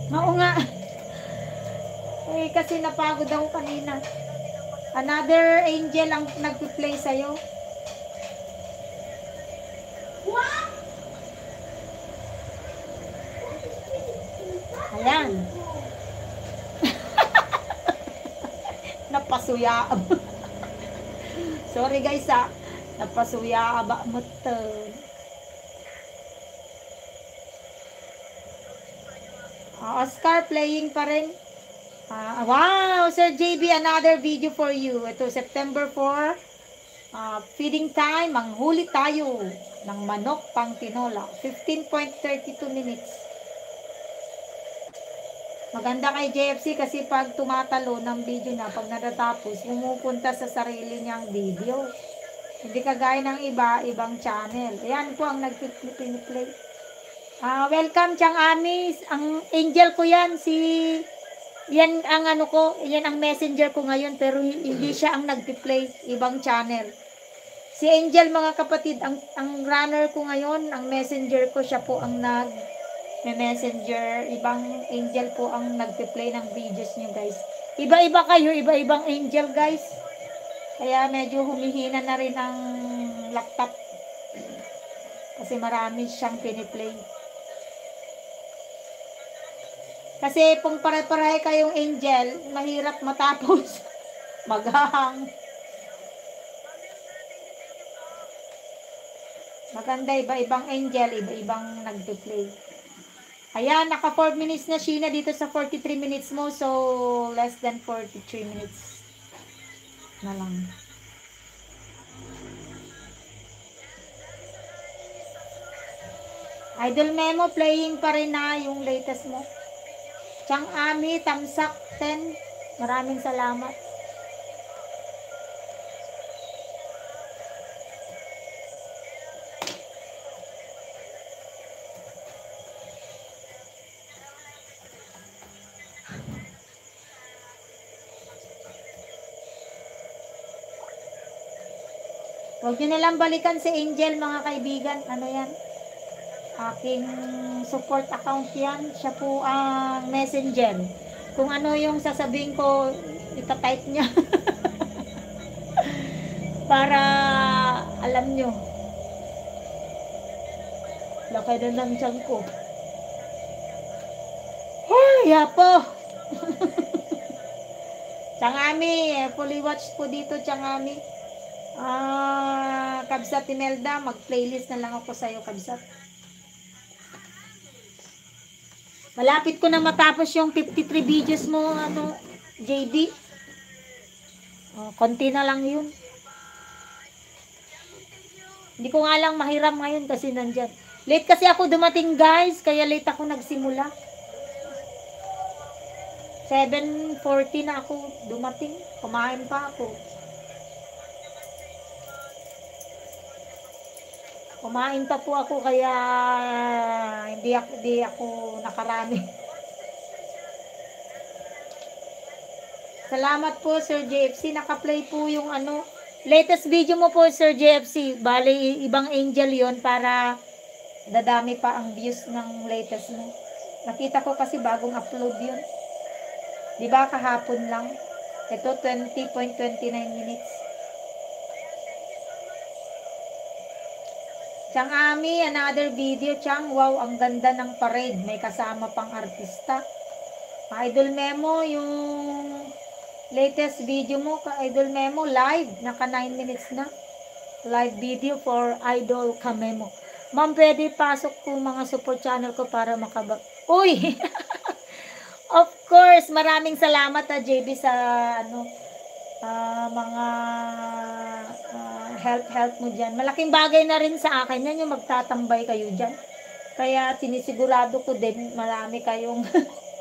Speaker 1: Oo nga. Eh, kasi napagod ako kanina. Another Angel ang nag-play sa'yo. What? Ayan. Napasuya. Sorry guys napasuya ba mo to. Oscar playing pa rin. Wow, Sir JB, another video for you. Ito, September 4. Feeding time, manghuli tayo ng manok pang tinola. 15.32 minutes. Maganda kay JFC kasi pag tumatalo ng video na, pag natatapos, pumupunta sa sarili niyang video. Hindi kagaya ng iba, ibang channel. Ayan po ang nag-play. Welcome, Chang Amis. Ang angel ko yan, yan ang ano ko, yan ang messenger ko ngayon, pero hindi siya ang nag-play, ibang channel. Si Angel, mga kapatid, ang runner ko ngayon, ang messenger ko, siya po ang messenger, ibang angel po ang nagpe-play ng videos nyo, guys. Iba-iba kayo, iba-ibang angel, guys. Kaya medyo humihina na rin ang laptop. Kasi marami siyang piniplay. Kasi kung pare-parehe kayong angel, mahirap matapos. Maghahang. Maganda, iba-ibang angel, iba-ibang nagpe-play. Ayan, naka 4 minutes na Sheena dito sa 43 minutes mo. So, less than 43 minutes na lang. Idol Memo, playing pa rin na yung latest mo. Chang Ami, Tamsak 10. Maraming salamat. Huwag nyo nalang balikan si Angel, mga kaibigan. Ano yan? Aking support account yan. Siya po ang messenger. Kung ano yung sasabihin ko, itatype niya. Para alam nyo. Laki na ng tiyan ko. Ay, yapo! Changami, fully watch po dito, Changami. Kabsat Imelda, mag-playlist na lang ako sa'yo, Kabsat. Malapit ko na matapos yung 53 videos mo, JD. Konti na lang yun. Hindi ko nga lang mahiram ngayon kasi nandyan. Late kasi ako dumating, guys, kaya late ako nagsimula. 7:40 na ako dumating. Kumain pa ako. Kumain pa po ako kaya hindi ako nakarami. Salamat po, Sir JFC. Naka-play po yung latest video mo po, Sir JFC. Bali, ibang angel yon para dadami pa ang views ng latest mo. Nakita ko kasi bagong upload yun. Diba kahapon lang? Ito, 20.29 minutes. Chang Ami, another video, Chang. Wow, ang ganda ng parade. May kasama pang artista. Idol Memo, yung latest video mo, Idol Memo, live. Naka 9 minutes na. Live video for Idol Kamemo. Ma'am, pwede pasok po mga support channel ko para Uy! Of course, maraming salamat JB sa mga help mo dyan. Malaking bagay na rin sa akin yan yung magtatambay kayo dyan. Kaya sinisigurado ko din marami kayong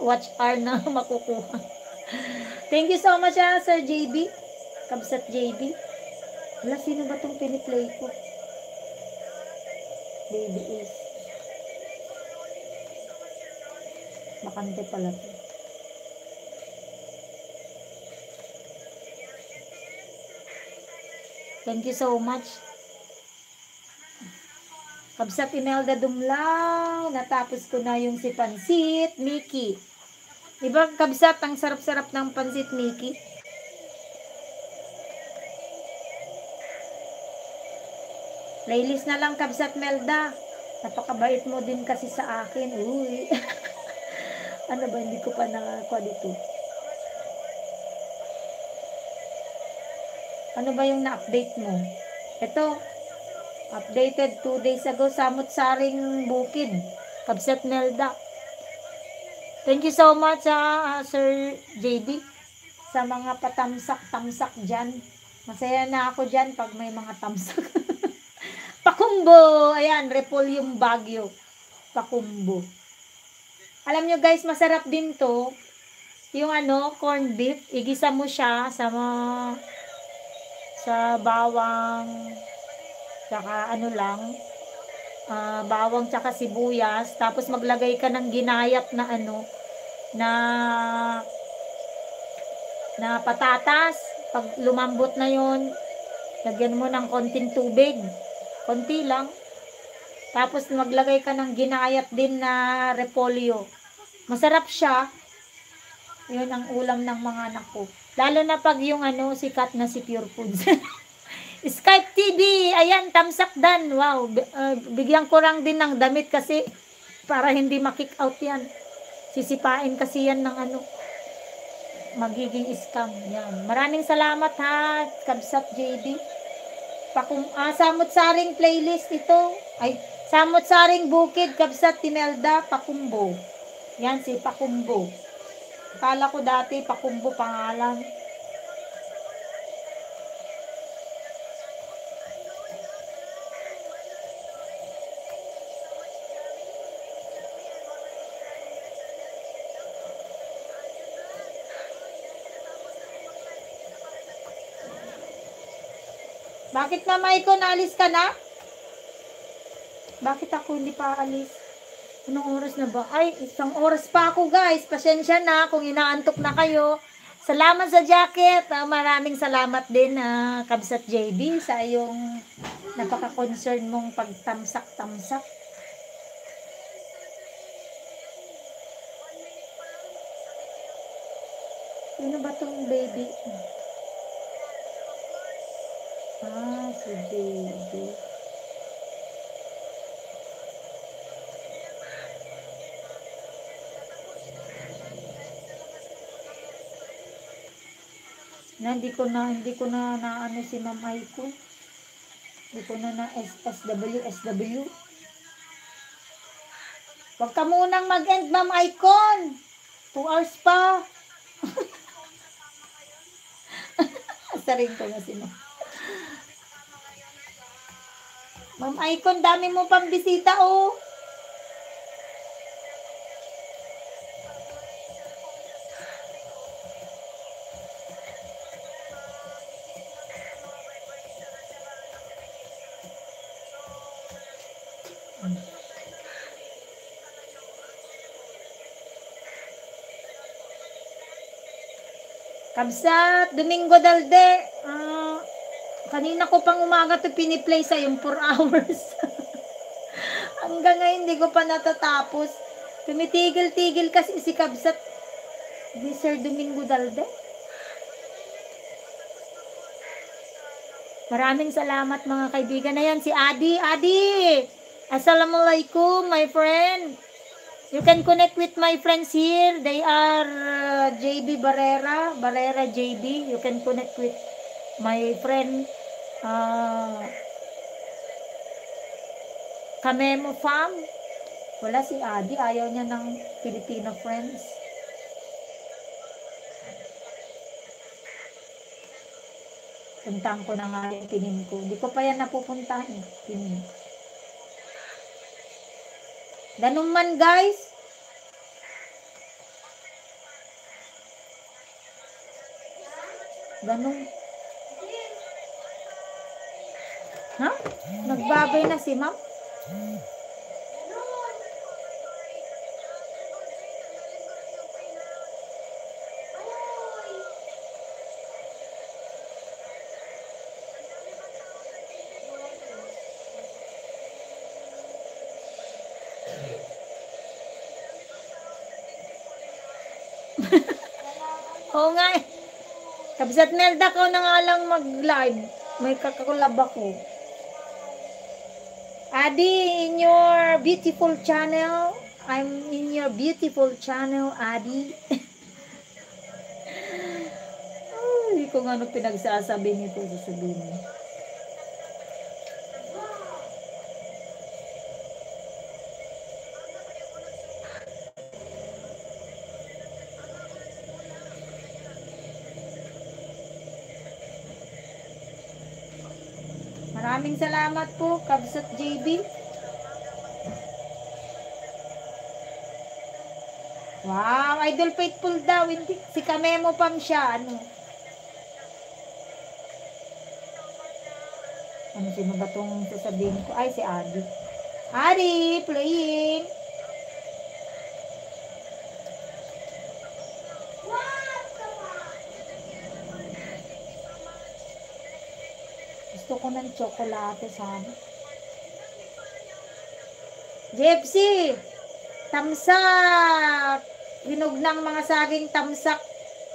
Speaker 1: watch hour na makukuha. Thank you so much Sir JB. Kabsat JB. Wala, sino ba itong piniplay ko? Baby is. Bakante pala ito. Thank you so much. Kabsat Imelda Dumlaw. Natapos ko na yung si Pansit Mickey. Diba Kabsat, ang sarap-sarap ng Pansit Mickey? Playlist na lang Kabsat Melda. Napakabait mo din kasi sa akin. Uy. Ano ba, hindi ko pa nakakuha dito. Ano ba yung na-update mo? Ito, updated 2 days ago, Samut-Saring Bukid, Kabsat Melda. Thank you so much Sir JB sa mga patamsak-tamsak dyan. Masaya na ako dyan pag may mga tamsak. Pakumbo! Ayan, Repolyo Baguio. Pakumbo. Alam nyo guys, masarap din to. Yung ano, corned beef, igisa mo siya sa bawang, saka ano lang, bawang tsaka sibuyas, tapos maglagay ka ng ginayat na ano, na patatas. Pag lumambot na yon, lagyan mo ng konting tubig, konti lang. Tapos maglagay ka ng ginayat din na repolyo. Masarap siya. Yun ang ulam ng mga anak ko. Lalo na pag yung ano, sikat na si Pure Foods. Skype TV, ayan, tamsak dan. Wow, bigyan ko lang din ng damit kasi para hindi ma-kick out yan. Sisipain kasi yan ng ano, magiging scam. Yan. Maraming salamat ha, Kabsat JB. Samot-saring playlist ito. Ay, samot-saring bukid, Kabsat Timelda, Pakumbo. Yan, si Pakumbo. Kala ko dati Pakumbo pangalan. Bakit Mama Iko, naalis ka na? Bakit ako hindi pa alis? Anong oras na ba? Ay, 1 oras pa ako guys. Pasensya na kung inaantok na kayo. Salamat sa jacket. Maraming salamat din Kabsat JB sa iyong napaka-concern mong pagtamsak-tamsak. Sino ba tong baby? Si baby. Hindi ko na ano si Ma'am Aiko. Hindi ko na SW. Huwag ka munang mag-end, Ma'am Icon. 2 hours pa. Asarin ko na si Ma'am Icon, dami mo pang bisita, oh. Kabsat, Domingo Dalde, kanina ko pang umaga to piniplay sa yung 4 hours. Hanggang ngayon hindi ko pa natatapos. Tumitigil-tigil kasi si Kabsat ni Sir Domingo Dalde. Maraming salamat mga kaibigan. Na yan si Adi. Assalamualaikum my friend. You can connect with my friends here. They are JB Barrera JB. You can connect with my friend Kamemo Farm. Wala si Adi, ayaw niya ng Filipino friends. Puntahan ko na nga yung pinin ko. Hindi ko pa yan napupuntahan eh. Pinin. Ganun man guys. Ganun. Ha? Nagbabay na si Ma'am? Oo nga eh. Kabsat Melda ko na nga lang mag-live. May kakakulab ako. Adi, in your beautiful channel. I'm in your beautiful channel, Adi. Hindi ko nga ano pinagsasabi nito. Sasabihin mo. Maraming salamat po, Kabsat JB. Wow, Idol Faithful daw. Hindi, si Kamemo Pam siya. Sino ba itong sasabihin ko? Ay, si Adi. Adi, playing. Gusto ko ng tsokolate sana. Jepsy, tamsak. Hinog ng mga saging tamsak.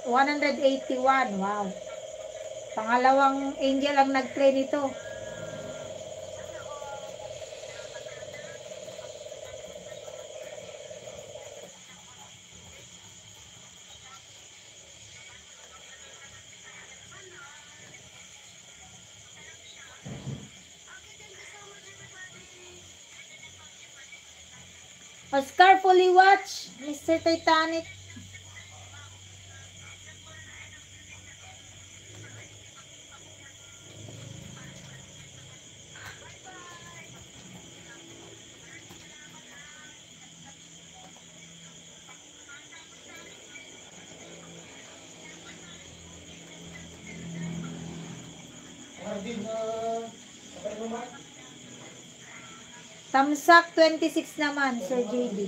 Speaker 1: 181. Wow. Pangalawang angel ang nag-play nito. Oscar fully watch, Mr. Titanic. Tamsak 26 naman, Sir JB.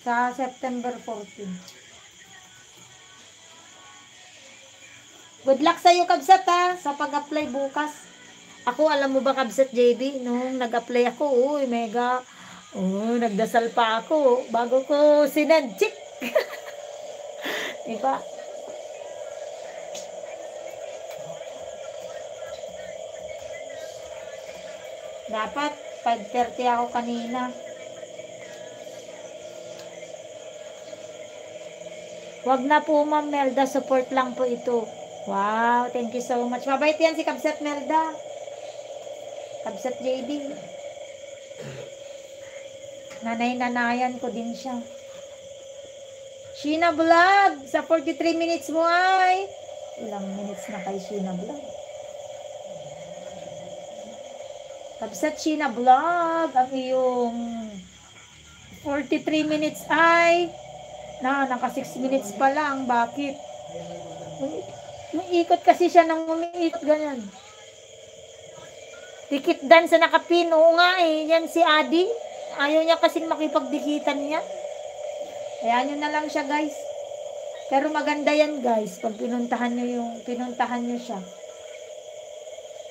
Speaker 1: Sa September 14. Good luck sa'yo, Kabsat, ha, sa pag-apply bukas. Ako, alam mo ba, Kabsat JB, nung nag-apply ako, uy, mega, nagdasal pa ako bago ko sinadjik. Diba? Dapat 5:30 ako kanina. Wag na po, Ma'am Melda, support lang po ito. Wow, thank you so much. Mabait yan si Kabsat Melda. Kabsat JD. Nanay-nanayan ko din siya. Sheena Vlog, sa 43 minutes mo ay. Ilang minutes na kay Sheena Vlog? Kabsat Sheena Vlog, ang iyong 43 minutes ay naka 6 minutes pa lang. Bakit? Umiikot kasi siya nang umiikot ganyan. Dikit dan sa nakapin. Oo nga eh. Yan si Adi. Ayaw niya kasing makipagdikitan niya. Kaya nyo na lang siya, guys. Pero maganda yan, guys. Pag pinuntahan nyo siya.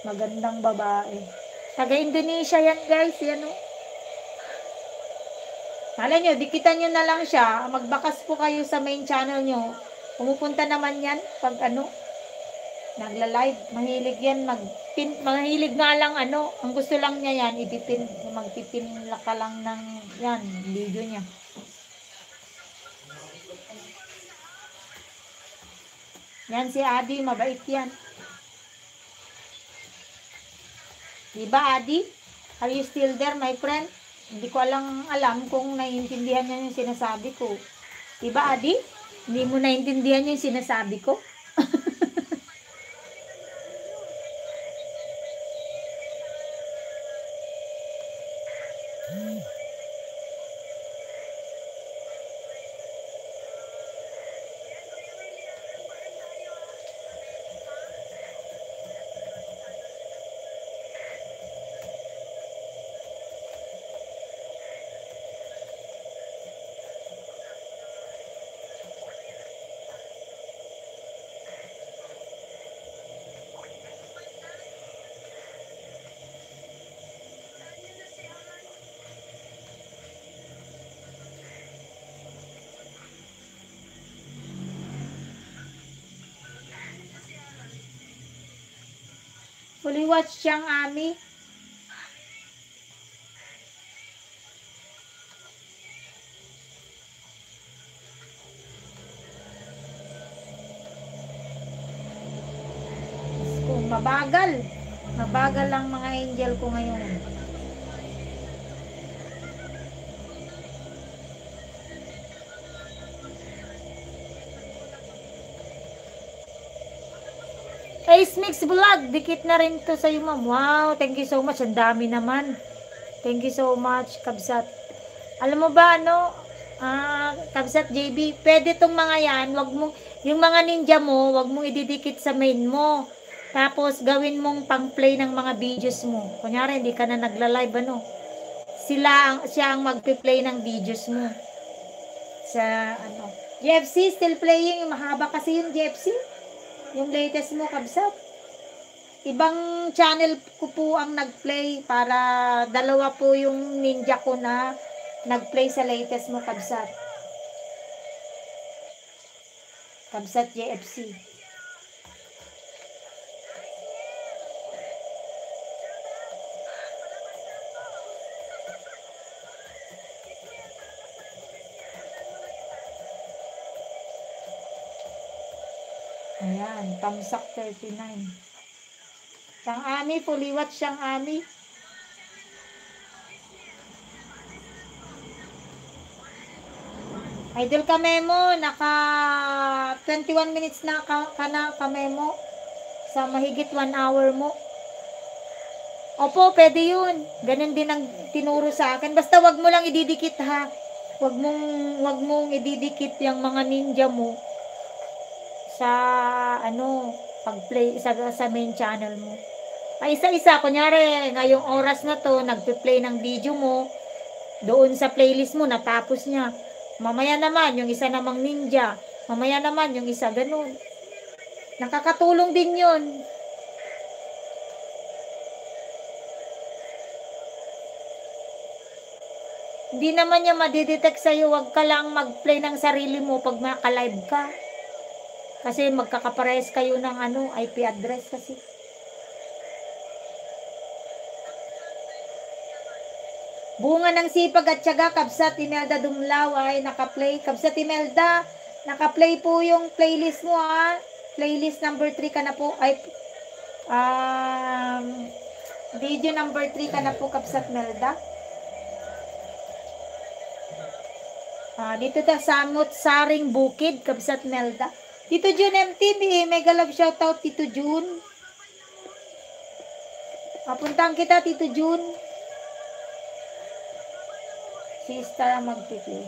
Speaker 1: Magandang babae. Taga Indonesia yan, guys. Yan o. Kala nyo, dikitan nyo na lang siya. Magbakas po kayo sa main channel nyo. Pumupunta naman yan pag nagla-live. Mahilig yan. Mahilig nga lang ang gusto lang niya yan, magpipin ka lang ng yan, video niya. Yan si Adi, mabait yan. Diba, Adi? Are you still there, my friend? Hindi ko alam kung naiintindihan niya yung sinasabi ko. Diba, Adi? Hindi mo naiintindihan yung sinasabi ko? Fully watch siyang Ami. Kung mabagal. Mabagal lang mga angel ko ngayon. Ace Mix Vlog, dikit na rin to sa iyo, ma'am. Wow, thank you so much. Ang dami naman. Thank you so much, Kabsat. Alam mo ba, ano, Kabsat JB, pwede tong mga yan, wag mo, yung mga ninja mo, wag mong ididikit sa main mo. Tapos, gawin mong pang-play ng mga videos mo. Kunyari, hindi ka na nagla-live, ano. Siya ang magpi-play ng videos mo. Sa, ano. GFC, still playing. Mahaba kasi yung GFC. Yung latest mo, Kabsat. Ibang channel ko po ang nag-play para dalawa po yung ninja ko na nag-play sa latest mo, Kabsat. Kabsat JFC. Ayan, Tamsak 39. Siyang Ami, fully watch siyang Ami. Idol Kamemo, naka 21 minutes na ka na Kamemo sa mahigit 1 hour mo. Opo, pwede yun. Ganun din ang tinuro sa akin. Basta wag mo lang ididikit ha. Wag mong ididikit yung mga ninja mo sa ano, pag-play sa main channel mo. Ay, isa-isa, kunyari, ngayong oras na to, nagpe-play ng video mo, doon sa playlist mo, natapos niya. Mamaya naman, yung isa namang ninja. Mamaya naman, yung isa, ganun. Nakakatulong din yun. Hindi naman niya madidetect sa'yo, wag ka lang mag-play ng sarili mo pag maka-live ka. Kasi magkakapares kayo ng ano, IP address kasi. Bunga ng sipag at tiyaga, Kabsat Imelda Dumlaw ay naka-play. Kabsat Imelda, naka-play po yung playlist mo ha. Playlist number 3 ka na po. Ay, video number 3 ka na po, Kabsat Melda. Dito ta Samot Saring Bukid, Kabsat Melda. Tito Jun MTV, mega love shoutout Tito Jun. Puntahan kita Tito Jun. Si Star ang magpiplay.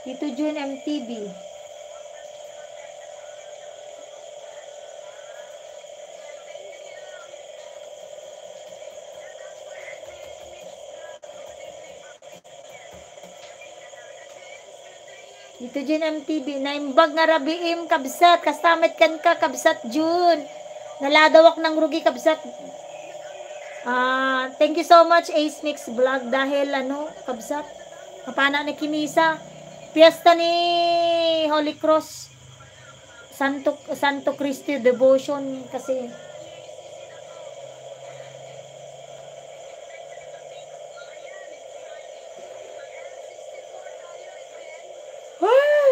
Speaker 1: Tito Jun MTV. Tito Jun MTV. Naimbag nga rabiim, Kabsat. Kastamit kan ka, Kabsat Jun. Naladawak ng rugi, Kabsat. Thank you so much Ace Mix Vlog dahil ano, Kabsat, kapana ni Kinisa, piyesta ni Holy Cross Santo Cristo Devotion kasi.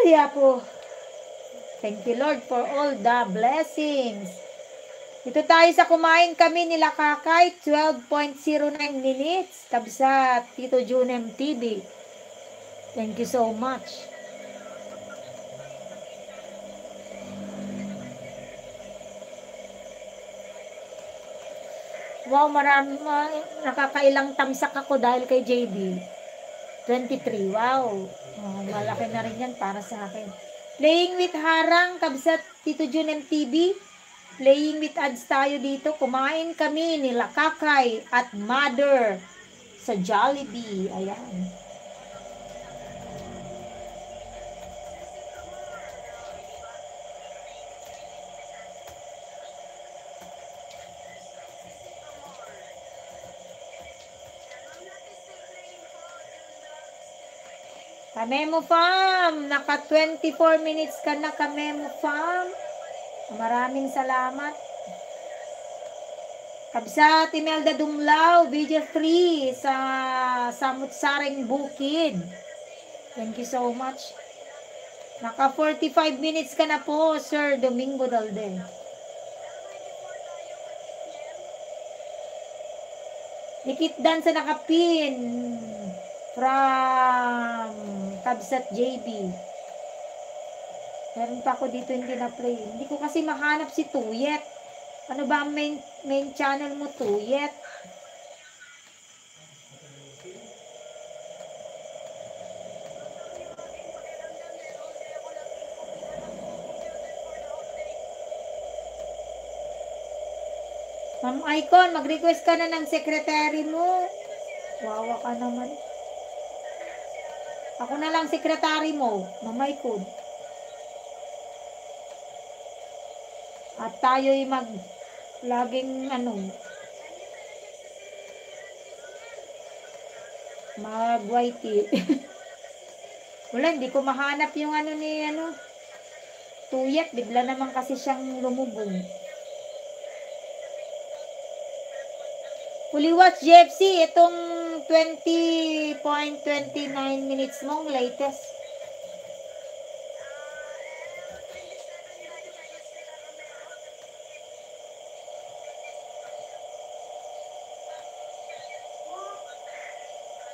Speaker 1: Yeah po. Thank you Lord for all the blessings. Ito tayo sa kumain kami nila Kakay, 12.09 minutes. Kabsat, Tito Jun MTV. Thank you so much. Wow, marami, nakakailang tamsak ako dahil kay JD. 23, wow. Malaki na rin yan para sa akin. Playing with Harang, Kabsat, Tito Jun MTV. Playing with ads tayo dito. Kumain kami nila Kakay at Mother sa Jollibee. Ayan. Kamemo Farm. Naka 24 minutes ka na, Kamemo Farm. Maraming salamat. Kabsat Imelda Dumlaw, video 3 sa Samot Saring Bukid. Thank you so much. Naka 45 minutes ka na po, Sir Domingo Dalde. Nikit Dan sa nakapin from Kabsat JB. Meron pa ako dito hindi na-play. Hindi ko kasi mahanap si Tuyet. Ano ba ang main channel mo, Tuyet? Ma'am Icon, mag-request ka na ng secretary mo. Wawa ka naman. Ako na lang secretary mo, Ma'am Icon. At tayo'y laging mag-YT. Wala, hindi ko mahanap yung tuyat. Bigla naman kasi siyang lumubog. Fully watch, JFC, itong 20.29 minutes mong latest.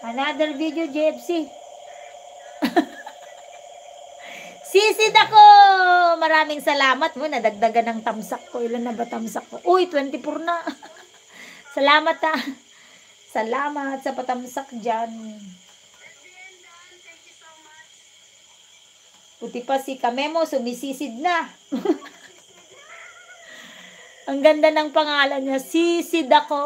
Speaker 1: Another video, JFC. Sisid ako! Maraming salamat mo. Nadagdagan ng tamsak ko. Ilan na ba tamsak ko? Uy, 24 na. Salamat ha. Salamat sa patamsak dyan. Puti pa si Kamemo, sumisisid na. Ang ganda ng pangalan niya. Sisid ako.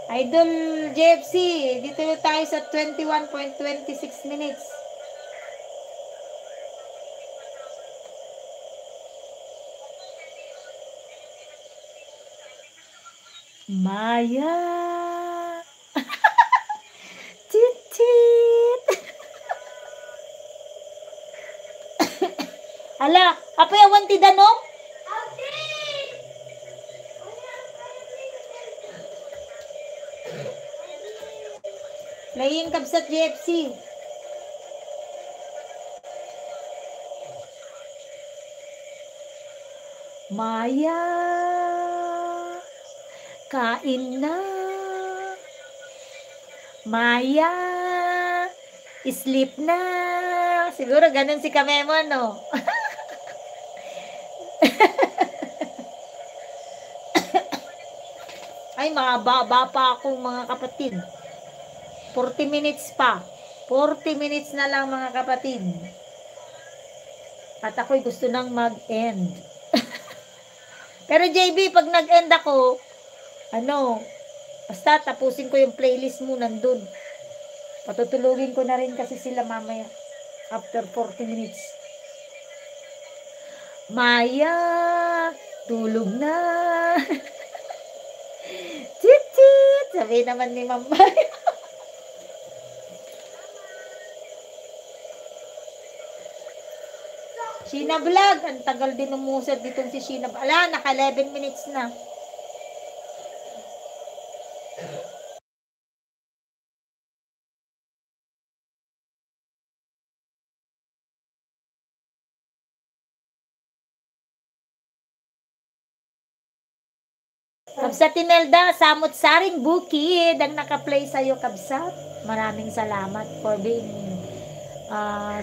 Speaker 1: Idol JFC, dito tayo sa 21.26 minutes. Maya. Titit. Ala, apa yawan ti danong? Playing kabsat JFC. Maya. Kain na. Maya. Sleep na. Siguro ganun si Kamemo, no? Ay, mababa pa ako, mga kapatid. 40 minutes pa. 40 minutes na lang, mga kapatid. At ako'y gusto nang mag-end. Pero JB, pag nag-end ako, basta tapusin ko yung playlist mo nandun. Patutulugin ko na rin kasi sila mamaya. After 40 minutes. Maya, tulog na. Titit, sabi naman ni Mama. Sheena Vlog, ang tagal din umusad ditong si Sheena. Ala, naka 11 minutes na. Kabsat Imelda, samot-saring bukid ang naka-play sa'yo, Kabsat. Maraming salamat for being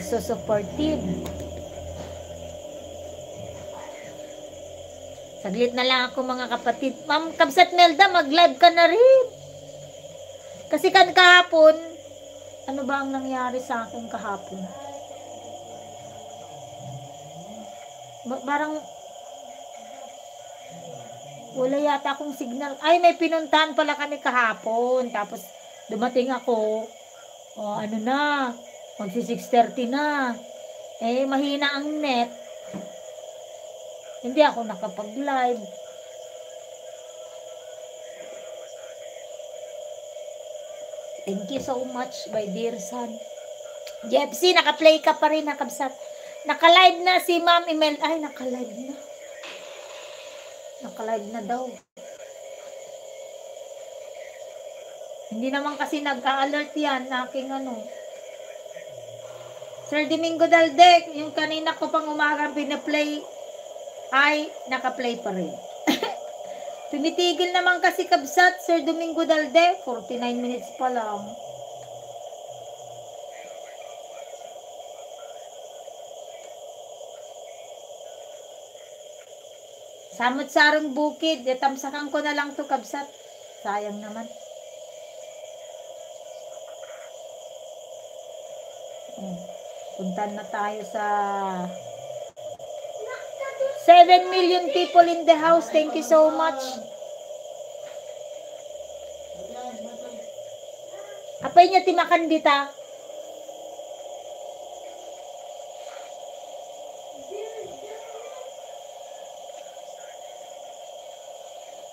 Speaker 1: so supportive. Saglit na lang ako, mga kapatid. Ma'am Kabsat Melda, mag-live ka na rin. Kasi kahapon, ano ba ang nangyari sa akin kahapon? Parang wala yata akong signal. Ay, may pinuntahan pala kami kahapon. Tapos, dumating ako. Magsi 6:30 na. Mahina ang net. Hindi ako nakapag-live. Thank you so much, my dear son. JFC, naka-play ka pa rin, Kabsat. Naka-live na si Ma'am Imel. Ay, naka-live na. Naka-live na daw. Hindi naman kasi nag-a-alert yan na aking Sir Domingo Dalde, yung kanina ko pang umagang pinaplay, ay naka-play pa rin. Tumitigil naman kasi, Kabsat, Sir Domingo Dalde, 49 minutes pa lang. Samot-sarong bukid, tamsakan ko na lang to, Kabsat. Sayang naman. Punta na tayo sa 7 million people in the house. Thank you so much. Apay niya timakan dita.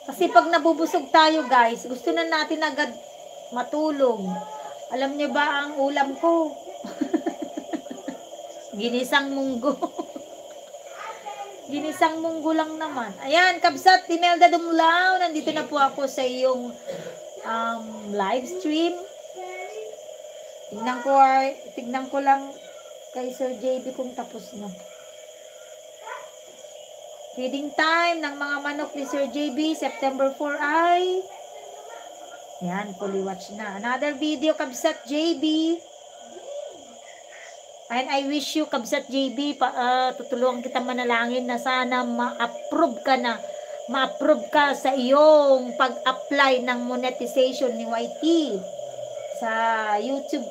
Speaker 1: Kasi pag nabubusog tayo guys, gusto na natin agad matulog. Alam niyo ba ang ulam ko? Ginisang munggo. Ginisang munggo lang naman. Ayan, Kabsat, Imelda Dumlao. Nandito na po ako sa iyong live stream. Tignan ko lang kay Sir JB kung tapos na. Feeding time ng mga manok ni Sir JB, September 4 ay yan, fully watch na. Another video, Kabsat JB. And I wish you, Kabsat JB, tutulungan kita manalangin na sana ma-approve ka sa iyong pag-apply ng monetization ni YT sa YouTube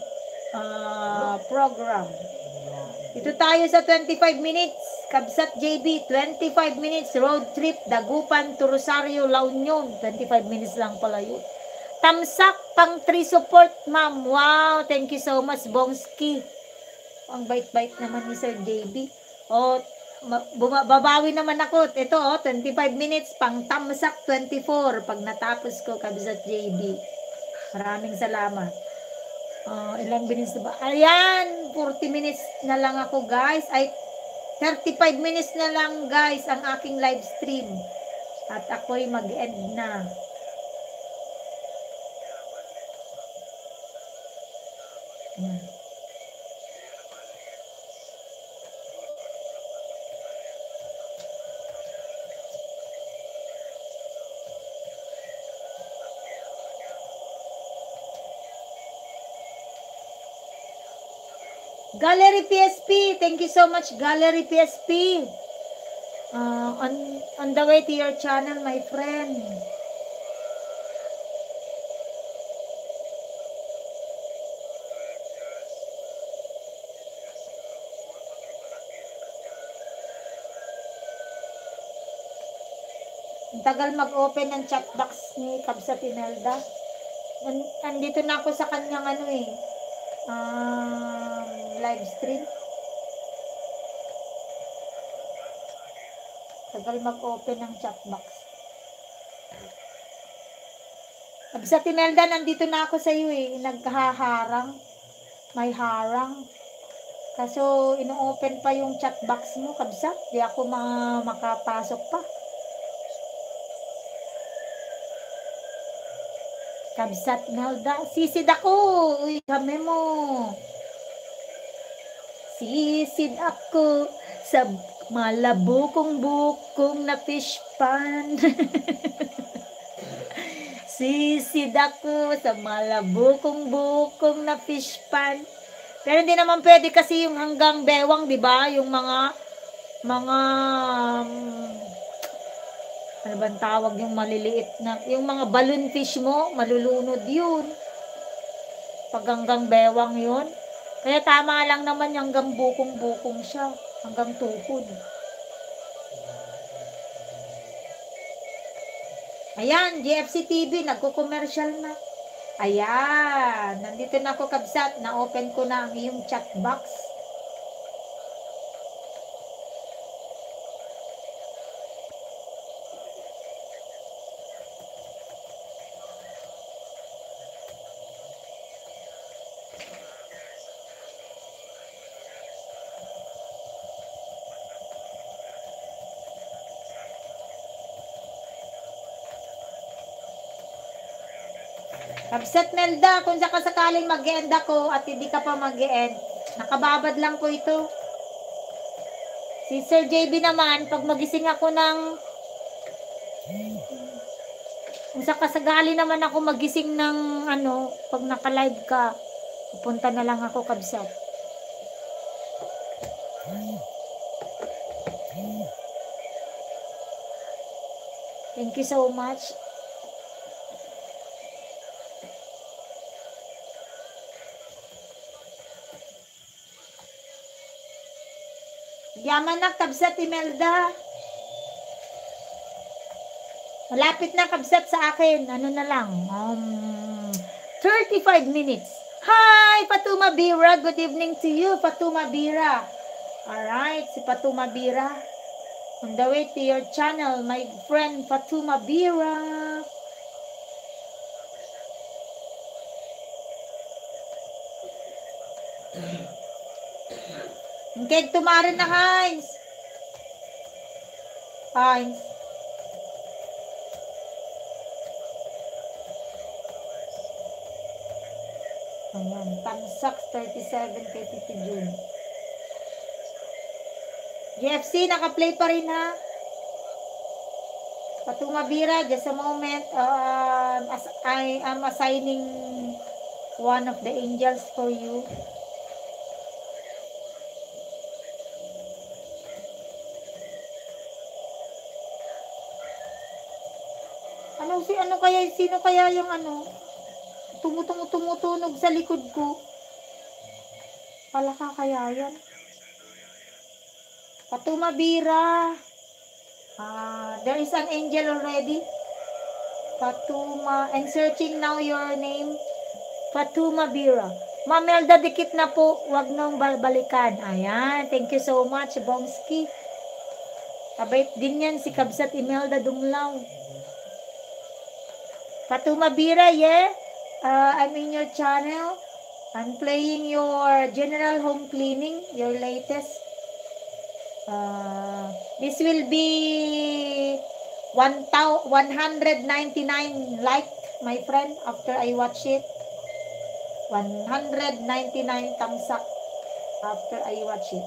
Speaker 1: program. Ito tayo sa 25 minutes. Kabsat JB, 25 minutes road trip, Dagupan to Rosario, La Union. 25 minutes lang pala yun. Tamsak pang 3 support, ma'am. Wow, thank you so much, Bongski. Ang bait-bait naman ni Sir JB. O, babawi naman ako. Ito, 25 minutes, pang tamsak 24. Pag natapos ko, Kabsat JB. Maraming salamat. Ilang minutes na ba? Ayan, 40 minutes na lang ako, guys. Ay, 35 minutes na lang, guys, ang aking live stream. At ako'y mag-end na. Gallery PSP, thank you so much, Gallery PSP. On the way to your channel, my friend. Ang tagal mag-open ng chat box ni Kabsat Imelda. Andito na ako sa kanyang live stream. Tagal mag-open ng chat box. Kabsat Imelda, nandito na ako sa iyo naghaharang. May harang. Kaso ino-open pa yung chat box mo, Kabsat. Di ako makapasok pa. Kabsat Imelda, sisid ako. Uy, kami mo. Sisid ako sa malabukong-bukong na fish pan. Sisid ako sa malabukong-bukong na fish pan. Pero hindi naman pwede kasi yung hanggang bewang, di ba? Yung mga ano bang tawag yung maliliit na, yung mga balloon fish mo, malulunod yun. Pag hanggang bewang yun. Kaya tama lang naman yung hanggang bukong-bukong siya. Hanggang tuhod. Ayan, GFC TV, nagko-commercial na. Ayan, nandito na ako, Kabsat. Na-open ko na ang iyong chat box. Kabsat Melda, kung sakasakaling mag-end ako at hindi ka pa mag-end, nakababad lang po ito. Si Sir JB naman, pag magising ako kung sakasakali naman ako magising ng pag naka-live ka, pupunta na lang ako, Kabsat. Thank you so much. Yaman na, Kabsat Imelda. Malapit na, Kabsat, sa akin. Ano na lang, 35 minutes. Hi, Fatuma Bira. Good evening to you, Fatuma Bira. Alright, si Fatuma Bira. On the way to your channel, my friend Fatuma Bira. Keg tumarin na, Heinz. Heinz. Ayan, Tamsak 37 kay Titi June. GFC, naka-play pa rin, ha? Fatuma Bira, just a moment. I am assigning one of the angels for you. Sino kaya yung tumutunog sa likod ko? Palaka kaya yan? Fatuma Bira. There is an angel already. Fatuma, and searching now your name. Fatuma Bira. Mamelda, dikit na po. Wag nang balikan. Ayan. Thank you so much, Bongski. Kabait din yan si Kabsat Imelda Dumlaw. Fatuma Bira, yeah. I'm in your channel. I'm playing your general home cleaning, your latest. This will be 199 liked, my friend, after I watch it. 199 thumbs up after I watch it.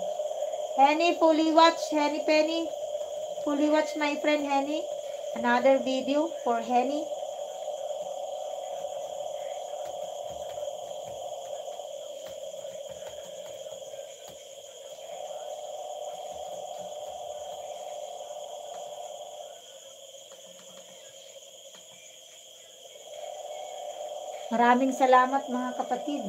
Speaker 1: Henny, fully watch. Henny Penny, fully watch, my friend Henny. Another video for Henny. Maraming salamat, mga kapatid.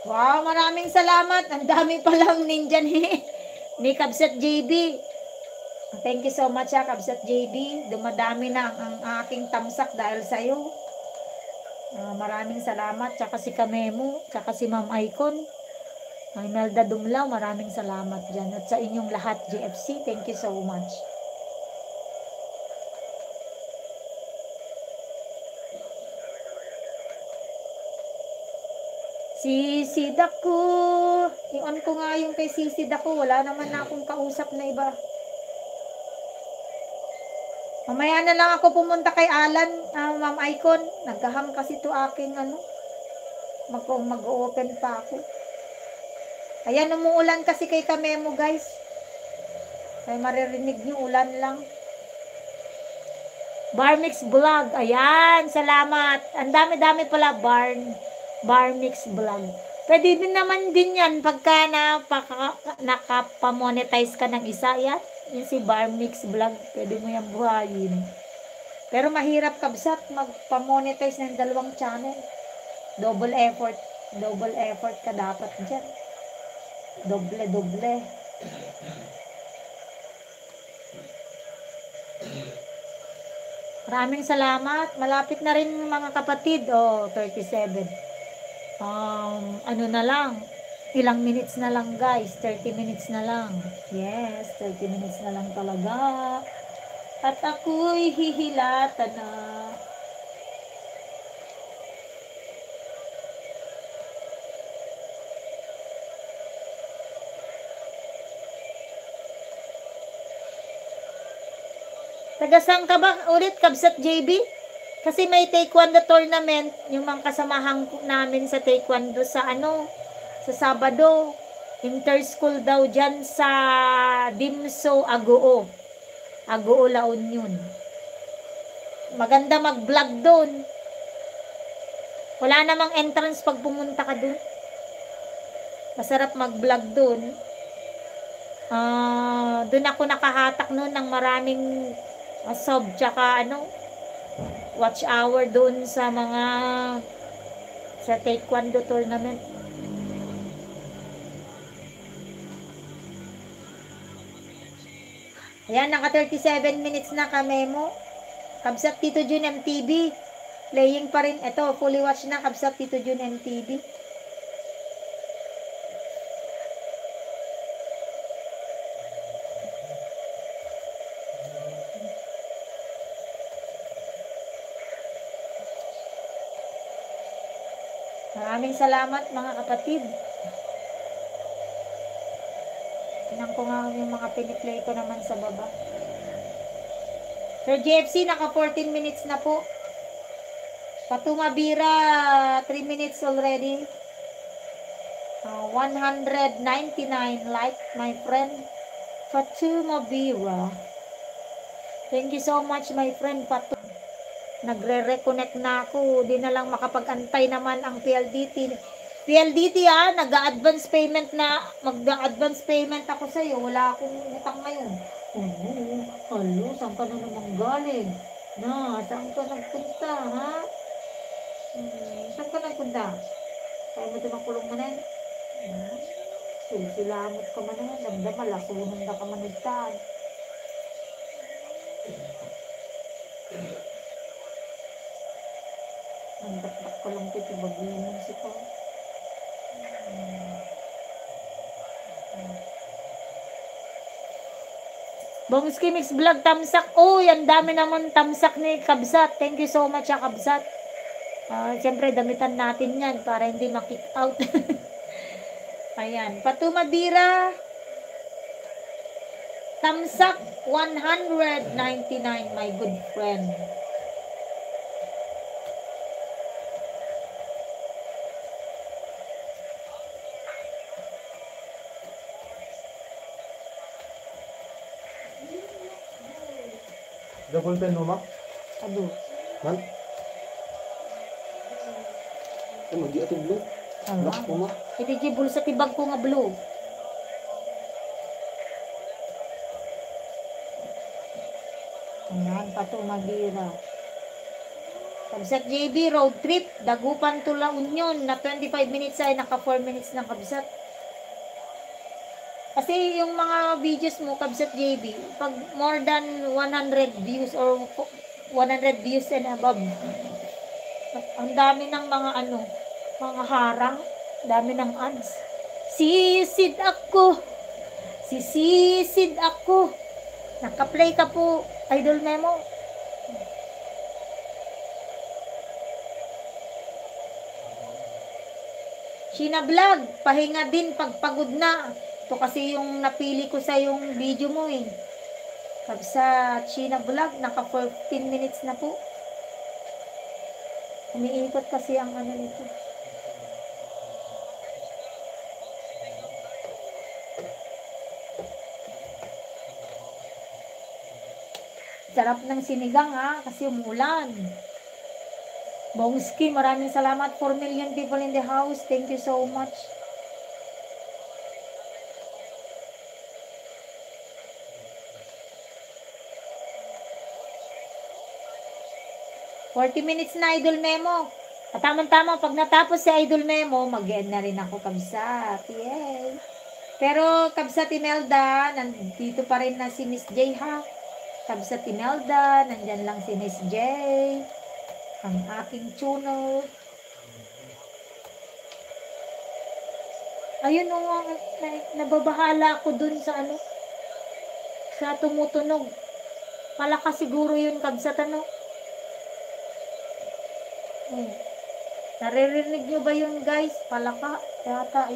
Speaker 1: Wow, maraming salamat. Ang dami palang ninja ni Kabsat JB. Thank you so much, Kabsat JB. Dumadami na ang aking tamsak dahil sa'yo. Maraming salamat. Tsaka si Kamemo, tsaka si Ma'am Icon. Imelda Dumlaw, maraming salamat dyan. At sa inyong lahat, GFC, thank you so much. Sisid ako. I-on ko nga yung kay Sisid ako. Wala naman na akong kausap na iba. Mamaya na lang ako pumunta kay Alan, Ma'am Icon. Naghahang kasi to aking mag-open pa ako. Ayan, umuulan kasi kay Kamemo, guys. Kaya maririnig nyo, ulan lang. Barmix Vlog. Ayan, salamat. Ang dami-dami pala, Barmix Vlog. Pwede din naman din yan pagka nakapamonetize ka ng isa. Yan, yung si Barmix Vlog. Pwede mo yan buhayin. Pero mahirap, Kabsat, magpamonetize ng 2 channel. Double effort ka dapat dyan. Doble. Maraming salamat. Malapit na rin, mga kapatid. 37. Ano na lang. Ilang minutes na lang, guys. 30 minutes na lang. Yes, 30 minutes na lang talaga. At ako'y hihilata na. Tagasang ka ba ulit, Kabsat JB? Kasi may taekwondo tournament, yung mga kasamahan namin sa taekwondo sa sa Sabado. Inter-school daw dyan sa Dimso, Agoo, La Union. Maganda mag-vlog doon. Wala namang entrance pag pumunta ka doon. Masarap mag-vlog doon. Doon ako nakahatak noon ng maraming sob, tsaka watch hour doon sa mga sa taekwondo tournament. Ayan, naka 37 minutes na kami mo. Kabsat Tito Jun MTV. Playing pa rin. Ito, fully watch na Kabsat Tito Jun MTV. Maraming salamat mga kapatid. Tingnan ko nga yung mga piniplay ko naman sa baba. Sir JFC, naka 14 minutes na po. Fatuma Bira, 3 minutes already. 199 like, my friend. Fatuma Bira. Thank you so much, my friend Fatuma. Nagre-reconnect na ako. Di na lang makapag-antay naman ang PLDT. PLDT nag-advance payment na. Mag-advance payment ako sa'yo. Wala akong utang ngayon. Halo, saan ka na naman galing? Saan ka nagpunta, ha? Saan ka nagpunta? Kaya mo tumakulong mo na yun? Silsilamot ka man na yun. Nagdamala, sumunod na ka manigtaan. Nagdakdak ka lang ito, baginan si ko. Bongski Mix Vlog, tamsak. Ang dami naman tamsak ni Kabsat. Thank you so much, Kabsat. Siyempre, damitan natin yan para hindi makick out. Ayan. Fatuma Bira. Tamsak 199, my good friend.
Speaker 3: Double pen mo, ma?
Speaker 1: Ado.
Speaker 3: Man? Ano, di ating blue? Black mo, ma?
Speaker 1: Ito jibul sa tibag ko nga blue. Ayan, Fatuma Bira. Kabsat JB, road trip. Dagupan to La Union. Na 25 minutes ay naka 4 minutes ng Kabsat. Kasi yung mga videos mo, Kabsat JB, pag more than 100 views or 100 views and above, ang dami ng mga mga harang, dami ng ads. Sisid ako. Sisid ako. Naka-play ka po, Idol Memo. Sheena Vlog, pahinga din pagpagod na. Ito kasi yung napili ko sa yung video mo eh. Sa Sheena Vlog, naka 14 minutes na po. Umiikot kasi ang nito. Sarap ng sinigang kasi umulan. Bongski, maraming salamat. 4 million people in the house. Thank you so much. $40 minutes na, Idol Memo. At tamang-tama, pag natapos si Idol Memo, mag-end na rin ako, Kabsat. Yay! Pero, Kabsat Imelda, nandito pa rin na si Miss J, ha? Kabsat Imelda, nandyan lang si Miss J. Ang aking tuner. Ayun, nababahala ako dun sa sa tumutunog. Malakas siguro yun, Kabsat, Naririnig nyo ba yun, guys? Palaka yata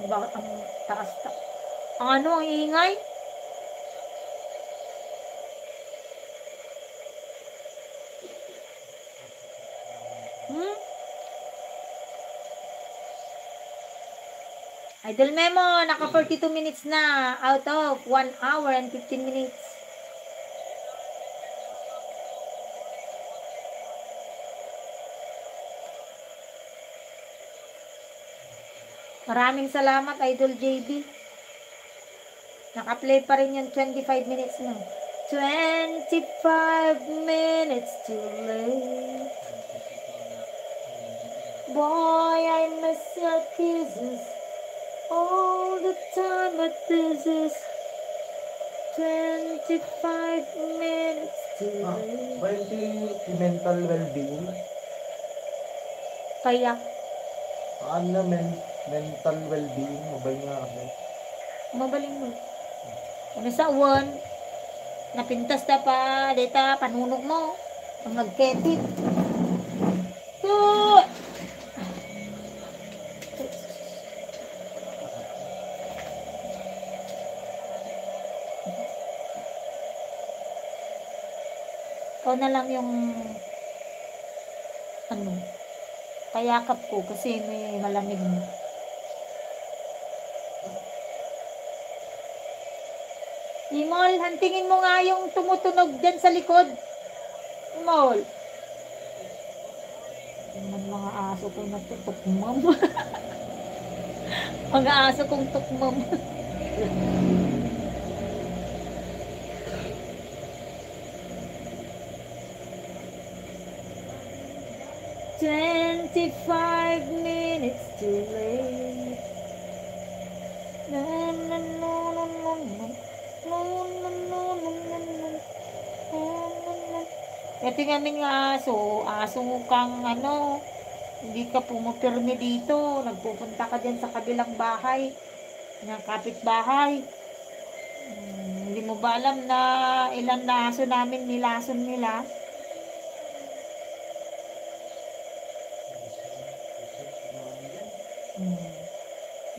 Speaker 1: ang taas ang ingay? Idol Memo, naka 42 minutes na out of 1 hour and 15 minutes. Maraming salamat, Idol JB. Naka-play pa rin yung 25 minutes na. 25 minutes too late. Boy, I miss your kisses all the time, but this is 25 minutes too late.
Speaker 3: Ba yung mental well-being?
Speaker 1: Kaya,
Speaker 3: Ano mental well-being? Mabay nga ako.
Speaker 1: mabaling mo. Ano sa uwan, napintas na pa, dita, panunog mo. Ang nagketip. Oh! Ikaw na lang yung ano, kayakap ko kasi may malamig mo. Imol, hantingin mo nga yung tumutunog dyan sa likod. Imol. Yung mga aso ko na tukmam. Mga aso kong tukmam. "25 minutes too late." Na na na na na na. Na na na na na na. Na na. Ito nga aming aso kang ano, hindi ka pumupirmi dito, nagpupunta ka dyan sa kabilang bahay, ng kapitbahay. Hindi mo ba alam na ilan na aso namin nilason nila?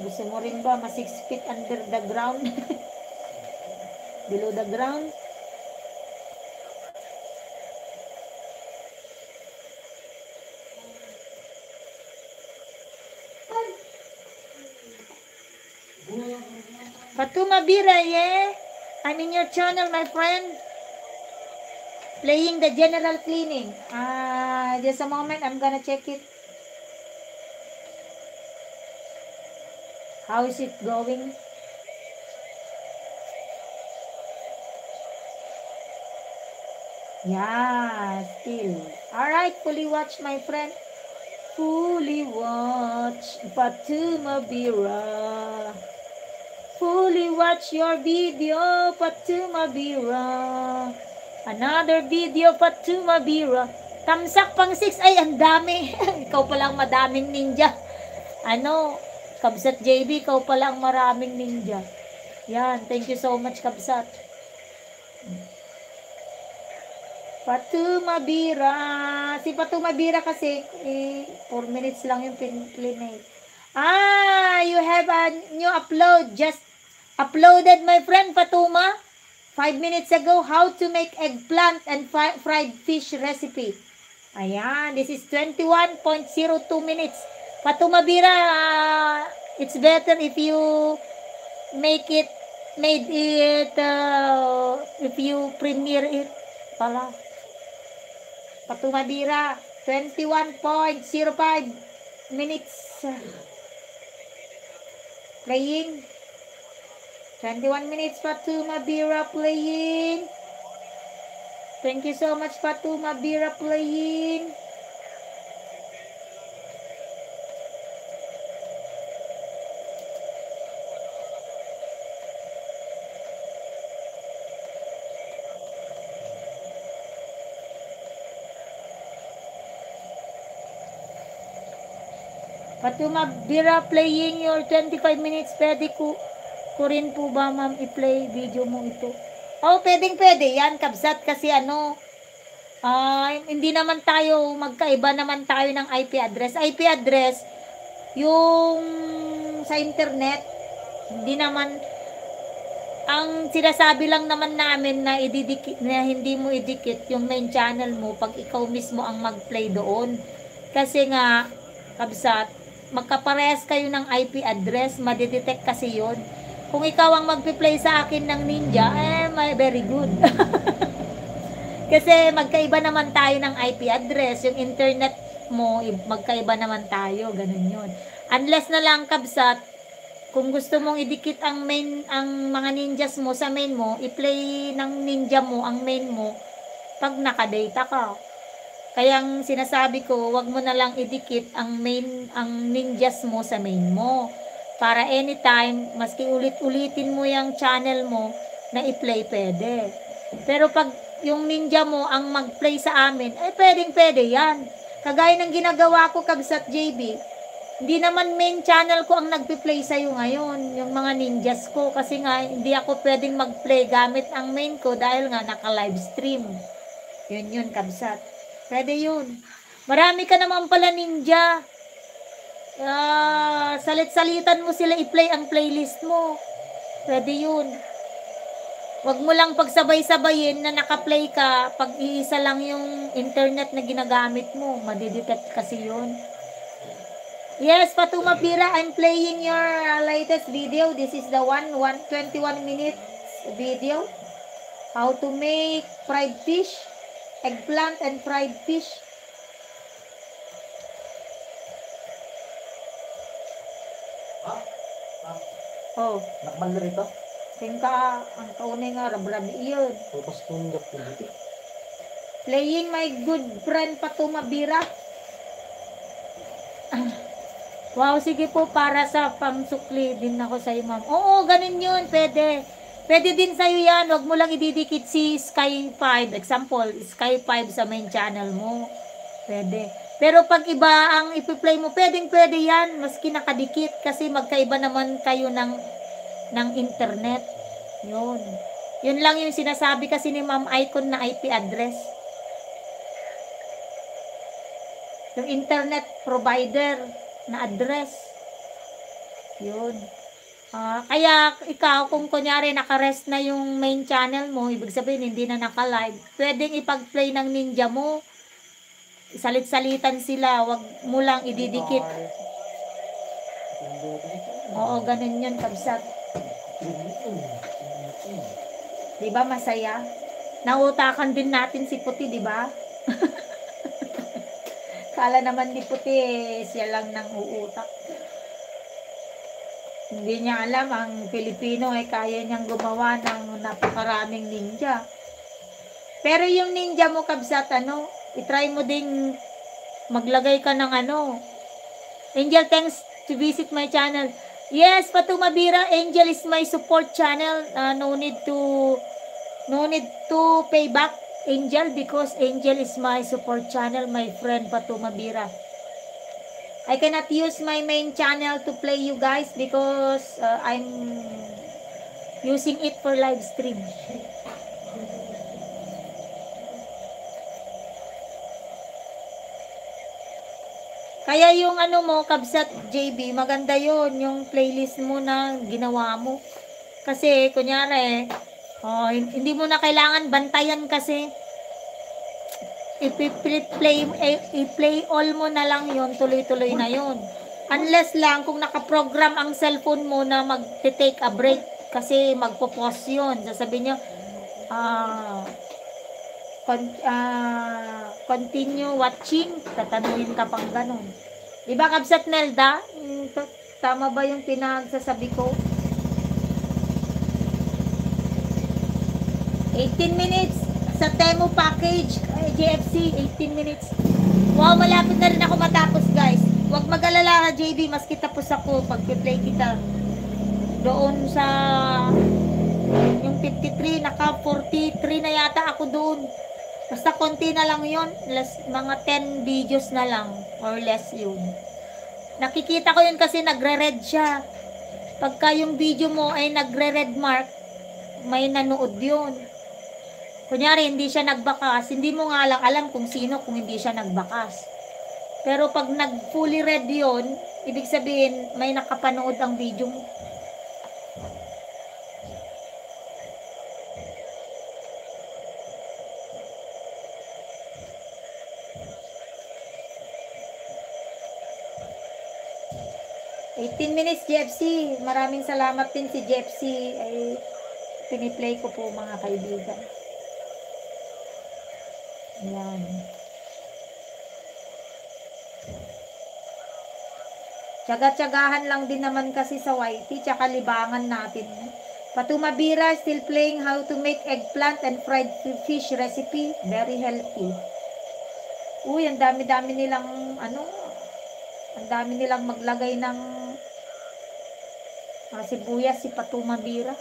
Speaker 1: Gusto mo rin ba 6 feet under the ground? Below the ground? Fatuma Bira, yeah? I'm in your channel, my friend. Playing the general cleaning. Just a moment, I'm gonna check it. How is it going? Yeah, still. Alright, fully watch, my friend. Fully watch Fatuma Bira. Fully watch your video, Fatuma Bira. Another video, Fatuma Bira. Tamsak pang 6. Ay, ang dami. Ikaw palang madaming ninja. Ano, Kabsat JB, ikaw palang maraming ninja. Yan, thank you so much, Kabsat. Fatuma Bira. Si Fatuma Bira kasi, 4 minutes lang yung pinplay. You have a new upload. Just uploaded, my friend Fatuma. 5 minutes ago, how to make eggplant and fried fish recipe. Ayan, this is 21.02 minutes. Fatuma Bira, it's better if you made it, if you premiere it pala. Fatuma Bira, 21.05 minutes playing. 21 minutes Fatuma Bira playing. Thank you so much Fatuma Bira playing. Fatuma Bira playing your 25 minutes. Pwede ko rin po ba ma'am i-play video mo ito? Oh, pwede yan Kabsat kasi hindi naman tayo magkaiba naman tayo ng IP address. IP address yung sa internet, hindi naman ang sinasabi lang naman namin na hindi mo idikit yung main channel mo pag ikaw mismo ang mag-play doon. Kasi nga Kabsat, magkaparehas kayo ng IP address, madidetect kasi yun. Kung ikaw ang magpi-play sa akin ng ninja, very good. Kasi magkaiba naman tayo ng IP address. Yung internet mo, magkaiba naman tayo. Ganun yun. Unless na lang Kabsat, Kung gusto mong idikit ang mga ninjas mo sa main mo, i-play ng ninja mo ang main mo pag nakadata ka. Kaya ang sinasabi ko, wag mo na lang idikit ang ninjas mo sa main mo. Para anytime, maski ulit-ulitin mo yung channel mo na i-play, pwede. Pero pag yung ninja mo ang mag-play sa amin, ay pwedeng-pwede yan. Kagaya ng ginagawa ko, Kabsat JB, hindi naman main channel ko ang nagpi-play sa'yo ngayon, yung mga ninjas ko, kasi nga hindi ako pwedeng mag-play gamit ang main ko dahil nga naka-livestream. Yun, Kabsat. Pwede yun. Marami ka naman pala ninja. Salit-salitan mo sila i-play ang playlist mo. Pwede yun. Wag mo lang pagsabay-sabayin na naka-play ka pag iisa lang yung internet na ginagamit mo. Madidetect kasi yun. Yes, Fatuma Pira, I'm playing your latest video. This is the 21 minutes video. How to make fried fish, eggplant and fried fish. Oh,
Speaker 3: Nakman na rito.
Speaker 1: tingka ang kaunay nga rabrabi iyon.
Speaker 3: Tapos tunggap ko dito.
Speaker 1: Playing my good friend Fatuma Bira. Wow, sige po, para sa pangsukli din ako sa iyo, ma'am. Oo, ganun yun, pwede. Pwede din sa'yo yan, wag mo lang ididikit si Sky 5. Example, Sky 5 sa main channel mo. Pwede. Pero pag iba ang ipi-play mo, pwede yan, maski nakadikit, kasi magkaiba naman kayo ng internet. Yun. Yun lang yung sinasabi kasi ni Ma'am Icon na IP address. Yung internet provider na address. Yun. Kaya ikaw, kung kunyari nakarest na yung main channel mo, ibig sabihin hindi na naka-live, pwedeng ipag-play ng ninja mo. Salit-salitan sila, wag mo lang ididikit. Oo, ganun yun, Kabsat. Diba masaya? Nautakan din natin si Puti, diba? Kala naman ni Puti, siya lang nang uutak. Hindi niya alam, ang Pilipino ay kaya niyang gumawa ng napakaraming ninja. Pero yung ninja mo, Kabsat, itry mo ding maglagay ka ng Angel, thanks to visit my channel. Yes, Fatuma Bira, Angel is my support channel. No need to pay back Angel because Angel is my support channel, my friend Fatuma Bira. I cannot use my main channel to play you guys because I'm using it for live stream. Kaya yung mo, Kabsat JB, maganda yon yung playlist mo na ginawa mo. Kasi, kunyari, hindi mo na kailangan bantayan kasi. I-play all mo na lang yon, tuloy-tuloy na yon. Unless lang kung nakaprogram ang cellphone mo na mag-take a break kasi magpo-pause yun. Sasabihin nyo, continue watching, tatanungin ka pang ganun. Diba, Kabsat Nelda? Tama ba yung pinagsasabi ko? 18 minutes sa Temu package, JFC, 18 minutes. Wow, malapit na rin ako matapos, guys. Huwag mag-alala, JB, maski tapos ako pag-play kita. Doon sa yung 53, naka 43 na yata ako doon. Basta konti na lang yun, mga 10 videos na lang or less yun. Nakikita ko yun kasi nagre-red siya. Pagka yung video mo ay nagre-red mark, may nanood yun. Kunyari hindi siya nagbakas, hindi mo nga lang alam kung sino kung hindi siya nagbakas. Pero pag nag-fully red yun, ibig sabihin may nakapanood ang video mo. Minutes, Jeffsy. Maraming salamat din si Jeffsy. Ay, piniplay ko po mga kaibigan. Ayan. Tsaga-tsagahan lang din naman kasi sa YT, tsaka libangan natin. Patumabira still playing how to make eggplant and fried fish recipe. Very healthy. Uy, ang dami-dami nilang ang dami nilang maglagay ng sibuyas si Patumabira.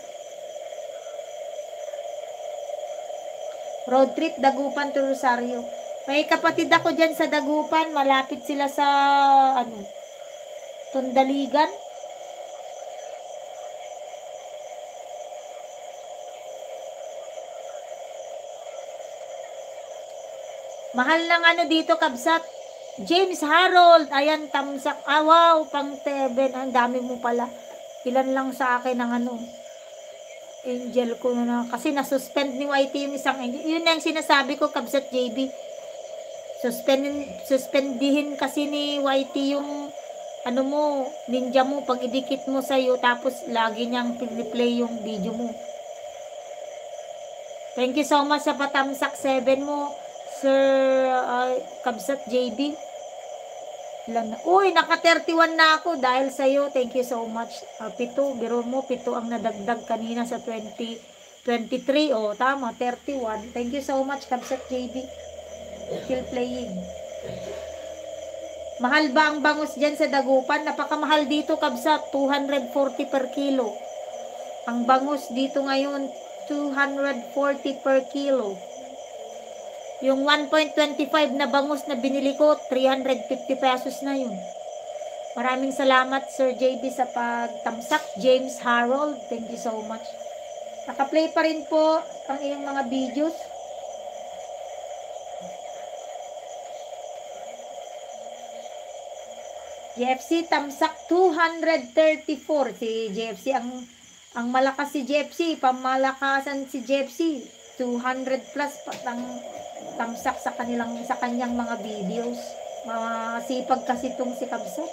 Speaker 1: Road trip Dagupan to Rosario. May kapatid ako dyan sa Dagupan, malapit sila sa Tundaligan. Mahal ng dito, kabsat. James Harold, ayan, tamsak. Wow, pang teben. Ang dami mo pala. Ilan lang sa akin ng angel ko na. Kasi nasuspend ni YT yung isang angel. Yun na yung sinasabi ko, kabsat JB. Suspendihin kasi ni YT yung ninja mo. Pag idikit mo sa'yo, tapos lagi niyang play yung video mo. Thank you so much sa patamsak 7 mo. Sir Kabsat JB. Uy, naka 31 na ako dahil sa iyo. Thank you so much. 7, biro mo 7 ang nadagdag kanina sa 2023. Tama, 31. Thank you so much, Kabsat JB. Still playing. Mahal ba ang bangus dyan sa Dagupan? Napakamahal dito, Kabsat. 240 per kilo. Ang bangus dito ngayon 240 per kilo. Yung 1.25 na bangus na binili ko, 350 pesos na yun. Maraming salamat, Sir JB, sa pagtamsak. James Harold, thank you so much. Nakaplay pa rin po ang iyong mga videos. JFC, tamsak 234. Si JFC, ang malakas si JFC, pamalakasan si JFC. 200 plus ang tamsak sa kanyang mga videos. Masipag kasi itong si Kabsat.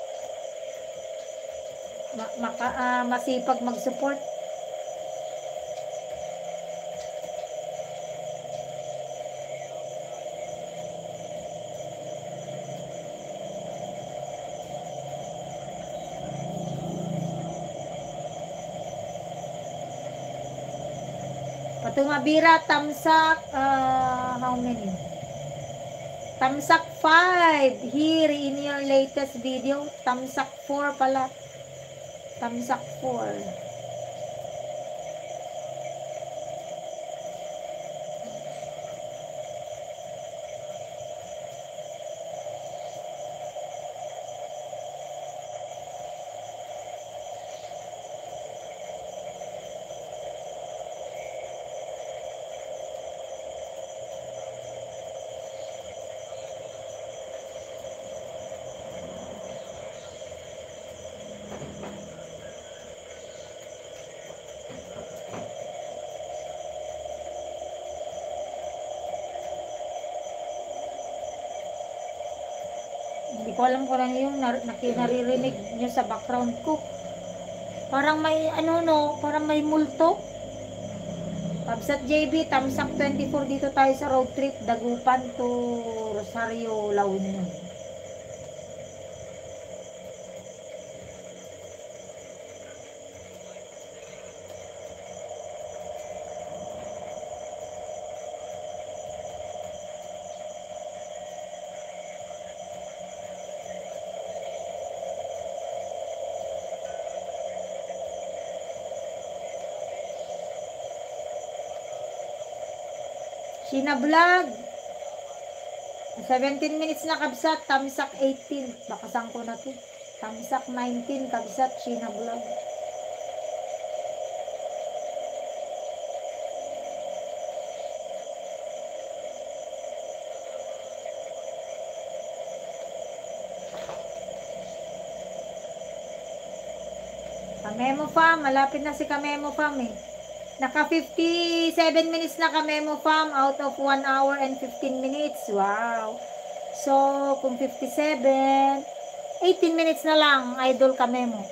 Speaker 1: Masipag mag-support. Patumabira, tamsak, how many? Tamsak 5 here in your latest video. Tamsak 4 pala. Tamsak 4. Hindi ko alam kung ano yung naririnig nyo sa background ko. Parang may parang may multo. Kabsat JB, tamsak 24 dito tayo sa road trip Dagupan to Rosario, La Union. Sheena Vlog. 17 minutes na, Kabsat. Tamsak 18. Bakasan ko na to. Tamsak 19, Kabsat. Sheena Vlog. Kamemo Fam. Malapit na si Kamemo Fam eh. Naka 57 minutes na Kamemo Fam out of 1 hour and 15 minutes. Wow. So, kung 57, 18 minutes na lang, Idol Kamemo.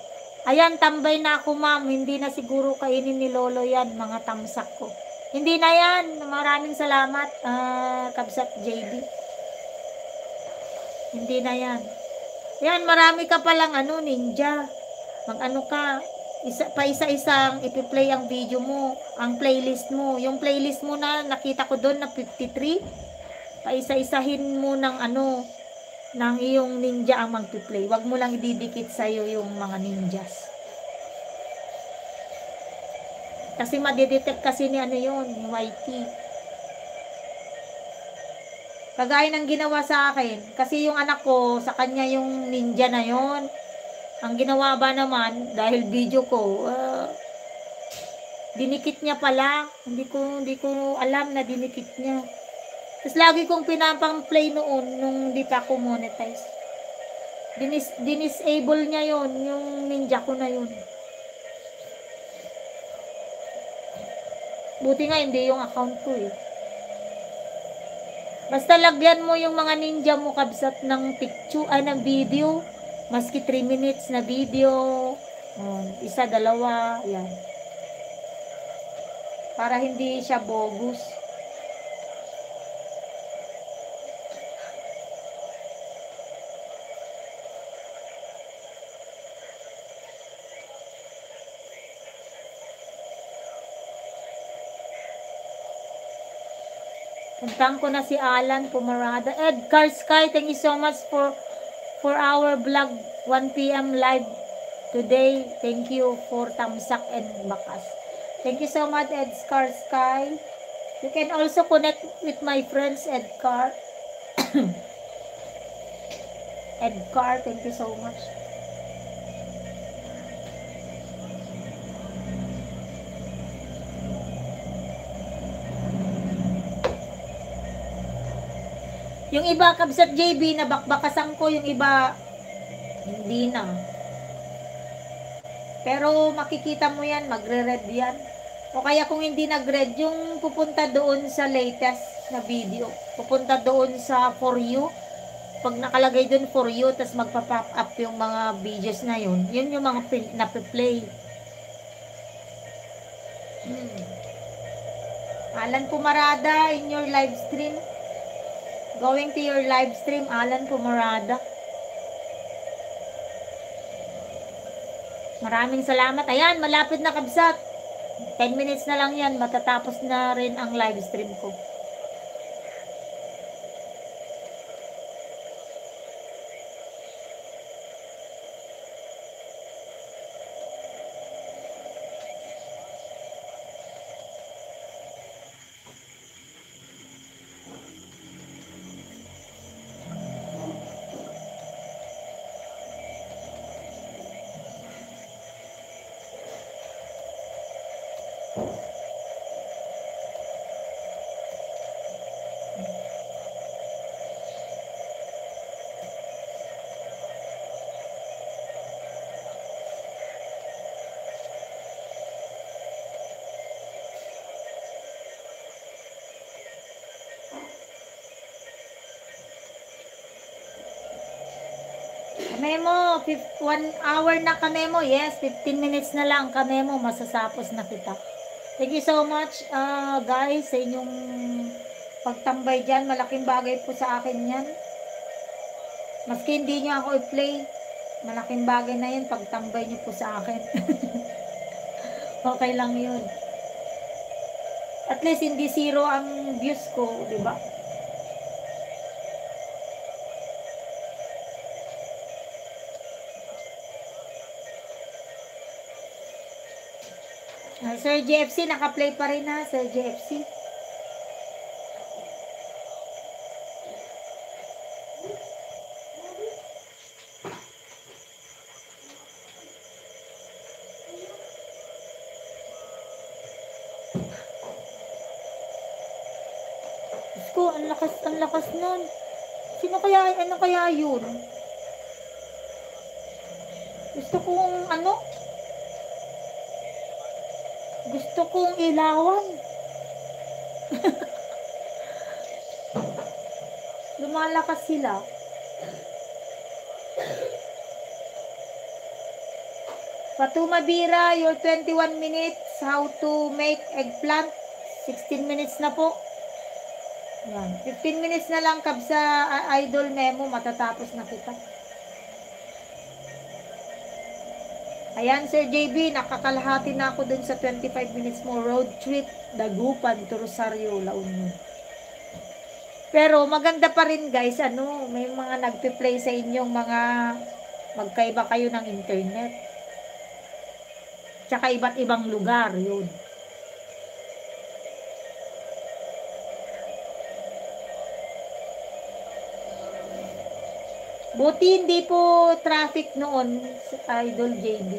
Speaker 1: Ayan, tambay na ako, ma'am. Hindi na siguro kainin ni Lolo yan, mga tamsak ko. Hindi na yan. Maraming salamat, Kabsat JB. Hindi na yan. Yan, marami ka palang ano, ninja. Mag-ano ka, isa-isang ipi-play ang video mo, ang playlist mo. Yung playlist mo na nakita ko doon na 53, paisa-isahin mo ng ano, ng iyong ninja ang magpi-play. Wag mo lang ididikit sa'yo yung mga ninjas. Kasi madidetect kasi ni ano yun, ni YT. Kagaya ng ginawa sa akin. Kasi yung anak ko, sa kanya yung ninja na yon. Ang ginawa ba naman, dahil video ko, dinikit niya pala. Hindi ko alam na dinikit niya. Tapos lagi kong pinapang-play noon nung di pa ako monetize. Dinisable niya yon, yung ninja ko na yun. Buti nga hindi yung account ko eh. Basta lagyan mo yung mga ninja mo kabsat ng picture, ng video. Maski 3 minutes na video. Isa, dalawa, yan. Para hindi siya bogus. Puntahan ko na si Alan Pumarada. Edgar Sky, thank you so much for our vlog 1 PM live today. Thank you for Tamsak and Bakas. Thank you so much, Edgar Sky. You can also connect with my friends, Edgar. Edgar, thank you so much. Yung iba, kabsat JB, na bakbakasan ko, yung iba, hindi na. Pero makikita mo yan, magre-red yan. O kaya kung hindi nag-red, yung pupunta doon sa latest na video. Pupunta doon sa For You. Pag nakalagay doon For You, tas magpa-pop up yung mga videos na yun. Yun yung mga nape-play. Alan Pumarada in your live stream. Going to your live stream, Alan Pumarada. Maraming salamat. Ayan, malapit na kabsat. 10 minutes na lang yan. Matatapos na rin ang live stream ko. Kamemo, 1 hour na kamemo. Yes, 15 minutes na lang kamemo. Masasapos na kita. Thank you so much, guys, sa inyong pagtambay dyan. Malaking bagay po sa akin yan. Maski hindi nyo ako i-play, malaking bagay na yun pagtambay nyo po sa akin. Okay lang yun. At least hindi zero ang views ko, di ba? Sir JFC, naka-play pa rin ha, Sir JFC. Diyos ko, ang lakas nun. Sino kaya, ano kaya yun? Gusto kong, gusto kong ilawan. Lumalakas sila. Fatuma Bira, your 21 minutes, how to make eggplant. 16 minutes na po. Yan. 15 minutes na lang kabsa idol memo, matatapos na kita. Ayan, Sir JB, nakakalahati na ako dun sa 25 minutes mo road trip, Dagupan to Rosario, La Union. Pero maganda pa rin guys, ano, may mga nagpe-play sa inyong mga magkaiba kayo ng internet. Tsaka iba't ibang lugar, yun. Buti hindi po traffic noon, Idol JB.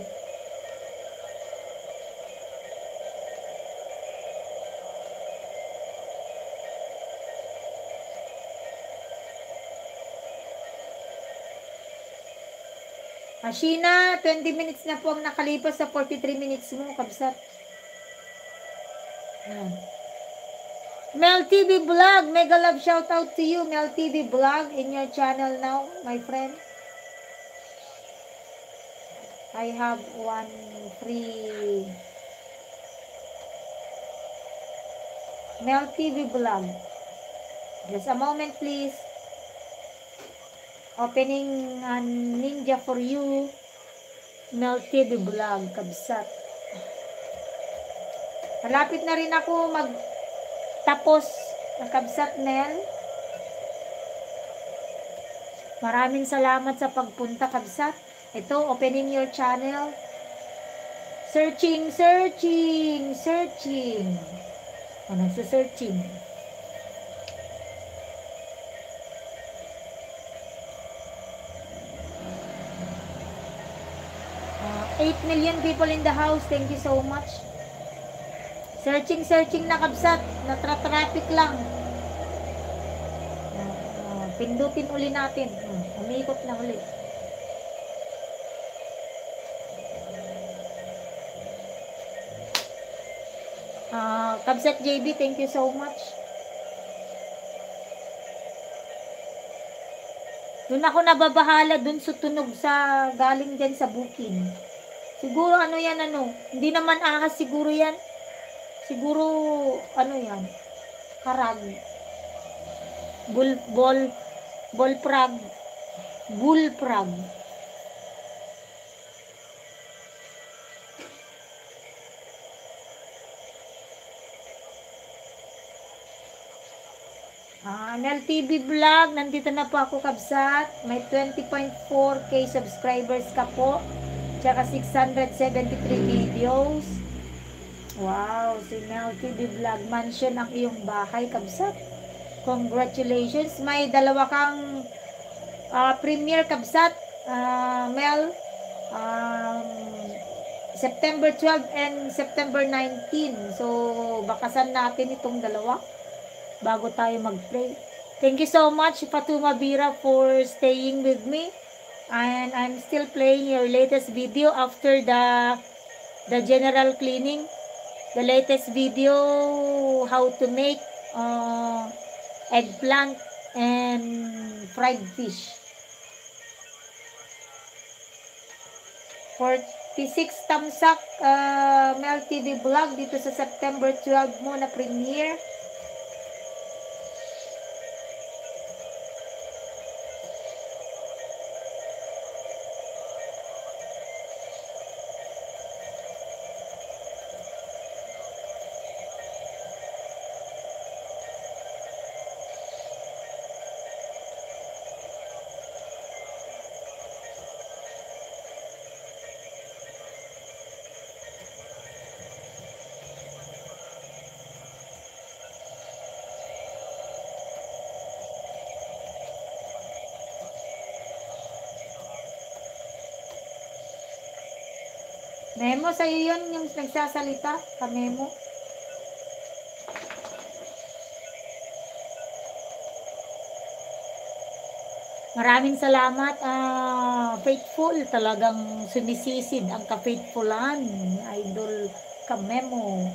Speaker 1: Ashina, 20 minutes na po ang nakalipas sa 43 minutes mo, kabsat. Ayan. Mel TV Vlog, mega love shout out to you, Mel TV Vlog, in your channel now, my friend. I have one free Mel TV Vlog. Just a moment, please. Opening Ninja for you, Mel TV Vlog, kabsat. Malapit na rin ako tapos ng kabsat, Mel. Maraming salamat sa pagpunta, kabsat. Ito, opening your channel. Searching. Nagsa-searching. 8 million people in the house. Thank you so much. Searching na kabsat. Natra-traffic lang. Pindutin uli natin. Umikot na uli. Kabsat JB, thank you so much. Doon ako nababahala dun sa tunog sa galing dyan sa bukid. Siguro ano yan, hindi naman ahas siguro yan. Siguro ano yan, karag. Bullfrog. NLTV Vlog, nandito na po ako, kabsat. May 20.4k subscribers ka po. Tsaka 673 videos. Wow, si NLTV Vlog, mansion ang iyong bahay, kabsat. Congratulations. May dalawa kang premiere, kabsat. Mel, September 12 and September 19. So, bakasan natin itong dalawa bago tayo mag-play. Thank you so much, Fatuma Bira, for staying with me. And I'm still playing your latest video after the general cleaning. The latest video, how to make eggplant and fried fish. 46 thumbs up, Mel TV Vlog, dito sa September 12 mo na premiere. Memo, sa'yo yun yung nagsasalita. Ka-memo. Maraming salamat. Faithful. Talagang sumisisid ang ka-faithfulan. Idol ka-memo.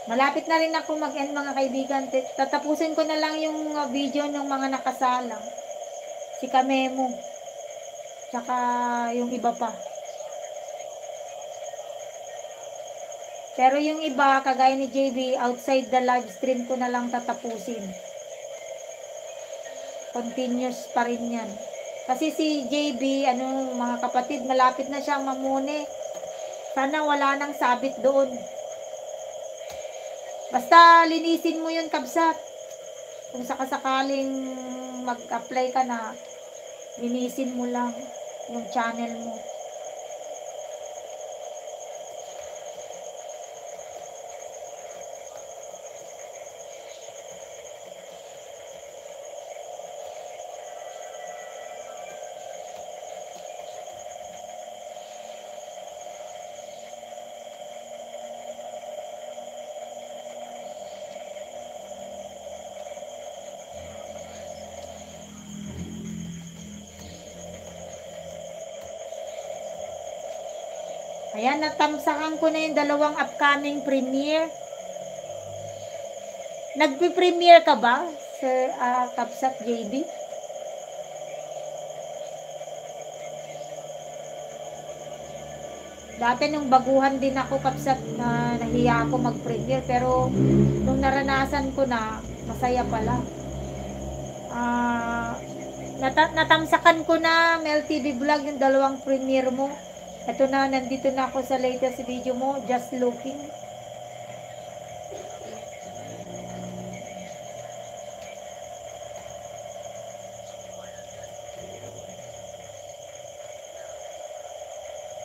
Speaker 1: Malapit na rin ako mag-end, mga kaibigan. Tatapusin ko na lang yung video ng mga nakasalang. Si ka-memo. Tsaka yung iba pa. Pero yung iba, kagaya ni JB, outside the live stream ko na lang tatapusin. Continuous pa rin yan. Kasi si JB, mga kapatid, malapit na siyang mamuni. Sana wala nang sabit doon. Basta linisin mo yun, kabsat. Kung sakasakaling mag-apply ka na, linisin mo lang yung channel mo. Ayan, natamsakan ko na yung dalawang upcoming premiere. Nagpi-premiere ka ba, Sir Kapsat JB? Dati nung baguhan din ako, Kapsat, na nahiya ako mag-premiere. Pero nung naranasan ko na, masaya pala. Natamsakan ko na, Mel TV Vlog, yung dalawang premiere mo. Ito na, nandito na ako sa latest video mo, Just Looking.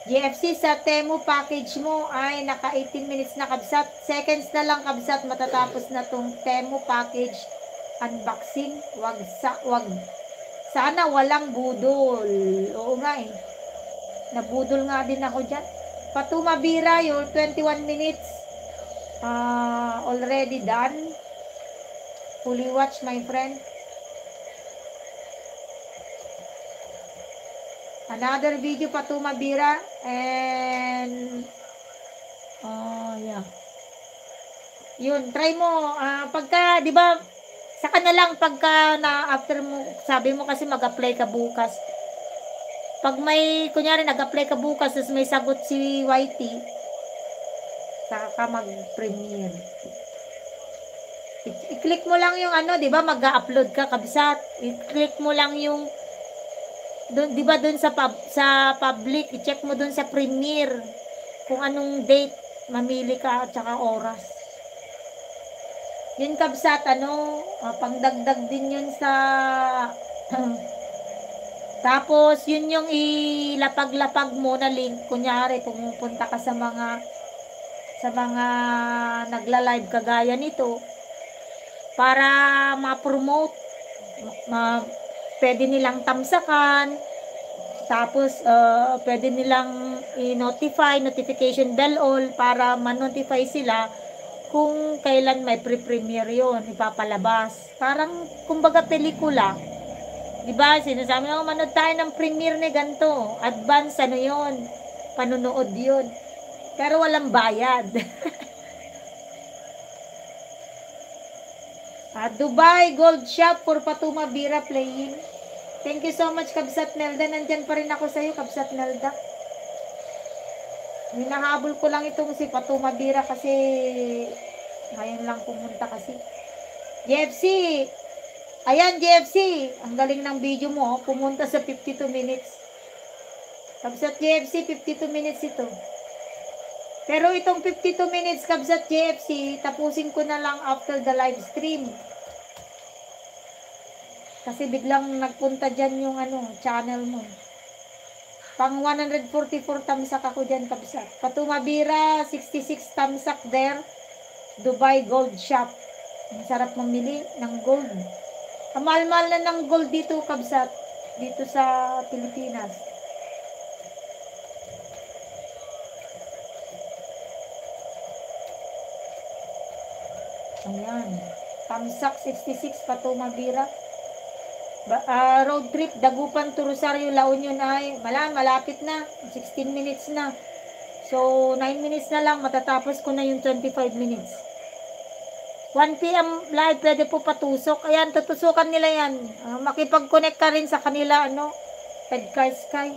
Speaker 1: GFC, sa Temu package mo ay naka 18 minutes na, kabsat. Seconds na lang, kabsat, matatapos na tong Temu package unboxing. Sana walang budol. Oo nga eh. Nabudol nga din ako dyan. Patuma Bira, your 21 minutes already done. Fully watch, my friend. Another video, Patuma Bira. And yeah. Yun, try mo. Pagka, di ba, saka na lang pagka na after mo, sabi mo kasi mag-apply ka bukas. Pag may, kunyari, nag-apply ka bukas, tapos may sagot si YT, saka ka mag-premiere. I-click mo lang yung di ba, mag-upload ka, kabsat. I-click mo lang yung, di ba, dun sa public, i-check mo dun sa premiere, kung anong date, mamili ka, at saka oras. Yun, kabsat, pangdagdag din yun sa, tapos, yun yung ilapag-lapag mo na link. Kunyari, pumupunta ka sa mga nagla-live kagaya nito para ma-promote. Pwede nilang tamsakan. Tapos, pwede nilang i-notify, notification bell all para ma-notify sila kung kailan may pre-premiere yun, ipapalabas. Parang, kumbaga, pelikula. Diba, sinasabi nga, manood tayo ng premiere ni ganito. Advance, yun. Panunood yun. Pero walang bayad. Dubai Gold Shop for Patuma Bira playing. Thank you so much, Kabsat Nelda. Nandyan pa rin ako sa'yo, Kabsat Nelda. Hinahabol ko lang itong si Patuma Bira kasi ngayon lang pumunta kasi. JFC, ayan, JFC, ang galing ng video mo, pumunta sa 52 minutes. Kabsat JFC, 52 minutes ito. Pero itong 52 minutes, Kabsat JFC, tapusin ko na lang after the live stream. Kasi biglang nagpunta dyan yung channel mo. Pang 144 tamsak ako dyan, Kabsat. Patuma Bira, 66 tamsak there. Dubai Gold Shop. Ang sarap mamili ng gold. Ang mahal-mahal na ng gold dito, Kabsat. Dito sa Pilipinas. Ayan. Tamsak 66, Patuma Bira. Road trip, Dagupan to Rosario, La Union ay malapit na. 16 minutes na. So, 9 minutes na lang. Matatapos ko na yung 25 minutes. 1 PM live, pwede po patusok. Ayan, tutusukan nila yan. Makipag-connect ka rin sa kanila, Edgar Sky.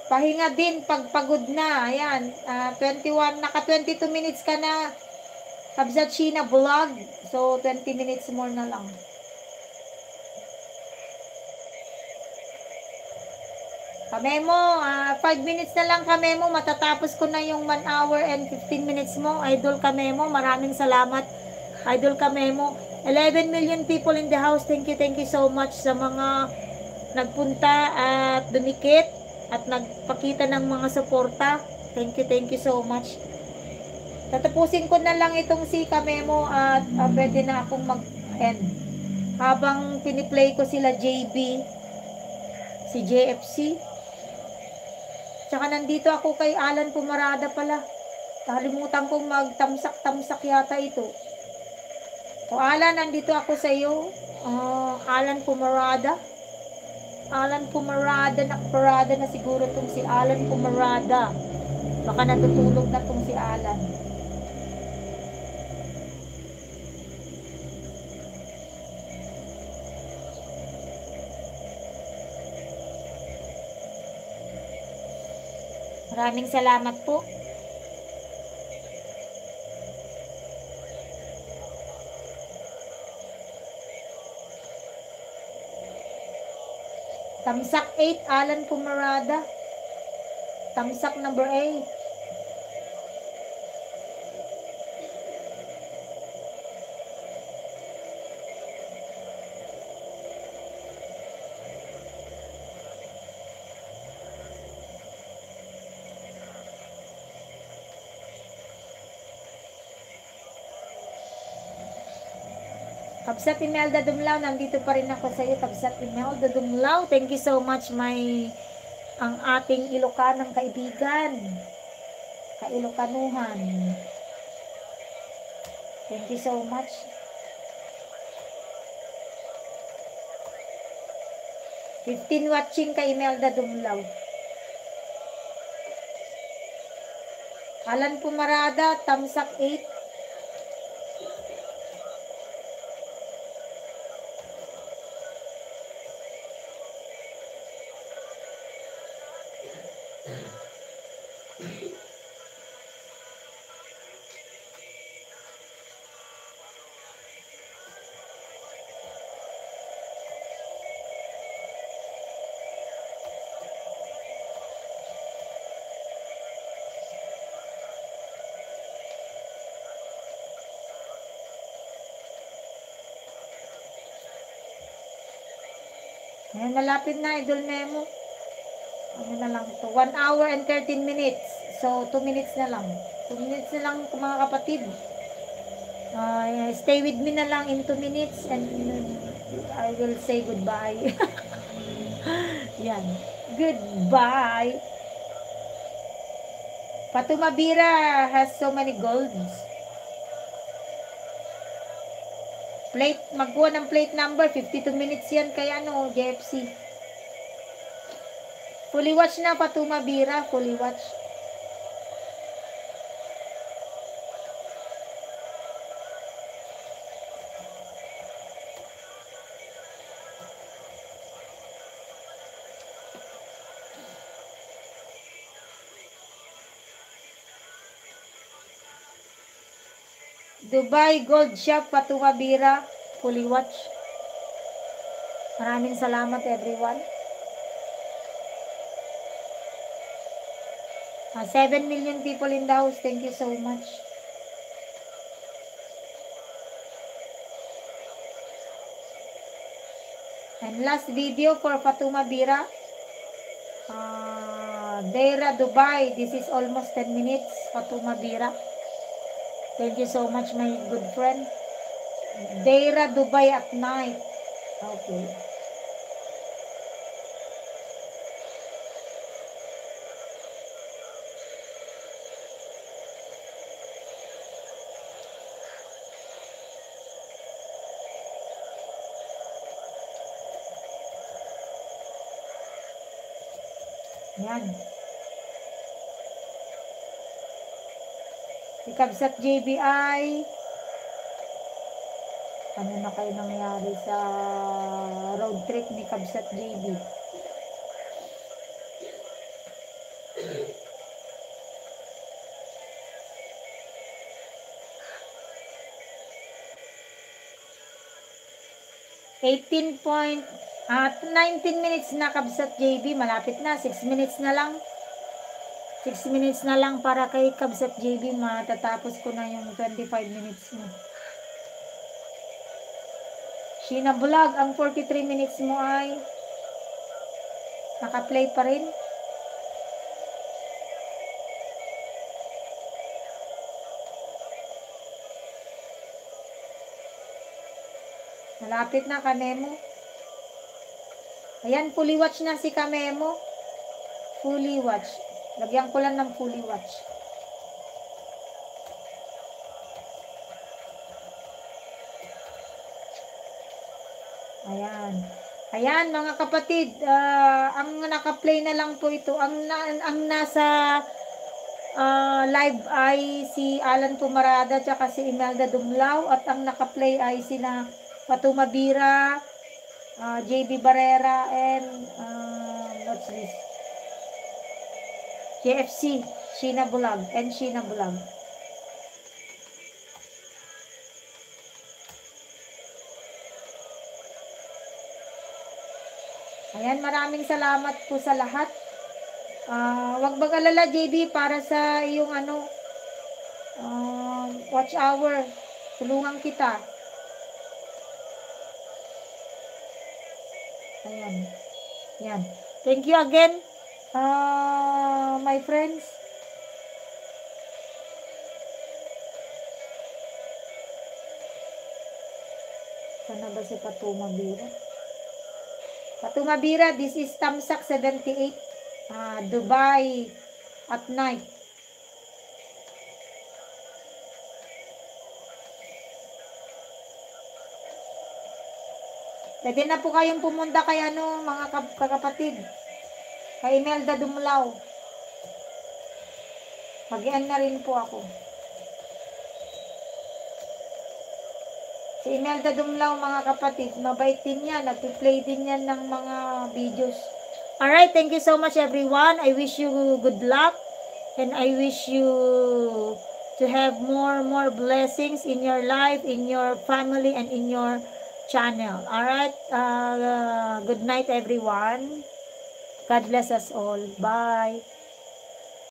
Speaker 1: Pahinga din pag pagod na. Ayan, 21, naka 22 minutes ka na. Kabsat Sheena Vlog. So, 20 minutes more na lang. Kamemo, 5 minutes na lang Kamemo, matatapos ko na yung 1 hour and 15 minutes mo. Idol Kamemo, maraming salamat. Idol Kamemo, 11 million people in the house. Thank you so much sa mga nagpunta at dumikit at nagpakita ng mga suporta. Thank you so much. Tatapusin ko na lang itong si Kamemo at pwede na akong mag-end. Habang piniplay ko sila JB, si JFC. Tsaka nandito ako kay Alan Pumarada pala. Nakalimutan kong magtamsak-tamsak yata ito. O Alan, nandito ako sa iyo. Alan Pumarada. Alan Pumarada, nakaparada na siguro tong si Alan Pumarada. Baka natutulog na tong si Alan. Maraming salamat po. Tamsak 8, Alan Pumarada. Tamsak number 8. Kabsat Imelda Dumlao, nandito pa rin ako sa iyo. Kabsat Imelda Dumlao, thank you so much ang ating Ilocanang kaibigan. Kailokanuhan. Thank you so much. #15 watching kay Imelda Dumlao. Alan Pumarada, tamsak 8. Ayan, malapit na, Idol Memo. Ano na lang ito? 1 hour and 13 minutes. So, 2 minutes na lang. 2 minutes na lang mga kapatid. Stay with me na lang in 2 minutes and I will say goodbye. Yan. Goodbye. Patumabira has so many golds. Plate, magkuha ng plate number, 52 minutes yan kay JFC. Fully watch na, Patumabira, fully watch. Dubai Gold Shop, Patumabira, fully watch. Maraming salamat everyone. 7 million people in the house. Thank you so much. And last video for Patumabira. Deira Dubai. This is almost 10 minutes. Patumabira. Thank you so much, my good friend. Deira Dubai at night. Okay. Yan. Si Kabsat JBI. Ano na kayo nangyari sa road trip ni Kabsat JB? 19 minutes na Kabsat JB. Malapit na. 6 minutes na lang. 6 minutes na lang para kay Kabsat JB. Matatapos ko na yung 25 minutes mo. Sheena Vlog, ang 43 minutes mo ay naka-play pa rin. Malapit na Kamemo. Ayan, fully watch na si Kamemo. Fully watch. Lagyan ko lang ng fully watch. Ayan. Ayan mga kapatid, ang naka-play na lang po ito. Ang nasa live ay si Alan Pumarada at si Imelda Dumlao, at ang naka-play ay sina Fatuma Bira, JB Barrera, and what's this? JFC, Sheena Vlog, and Sheena Vlog. Ayan, maraming salamat po sa lahat. Wag mag-alala JB para sa iyong watch hour. Tulungan kita. Ayan. Ayan. Thank you again, my friends. Sana ba si Fatuma Bira? Fatuma Bira, this is Tamsak 78, Dubai at night. Pwede na po kayong pumunta kay mga kakapatid. Kay Imelda Dumlao. Mag-ian na rin po ako. Si Imelda Dumlao, mga kapatid, mabait din yan. Nag-play din yan ng mga videos. Alright, thank you so much everyone. I wish you good luck. And I wish you to have more blessings in your life, in your family, and in your channel. Alright, good night everyone. God bless us all. Bye.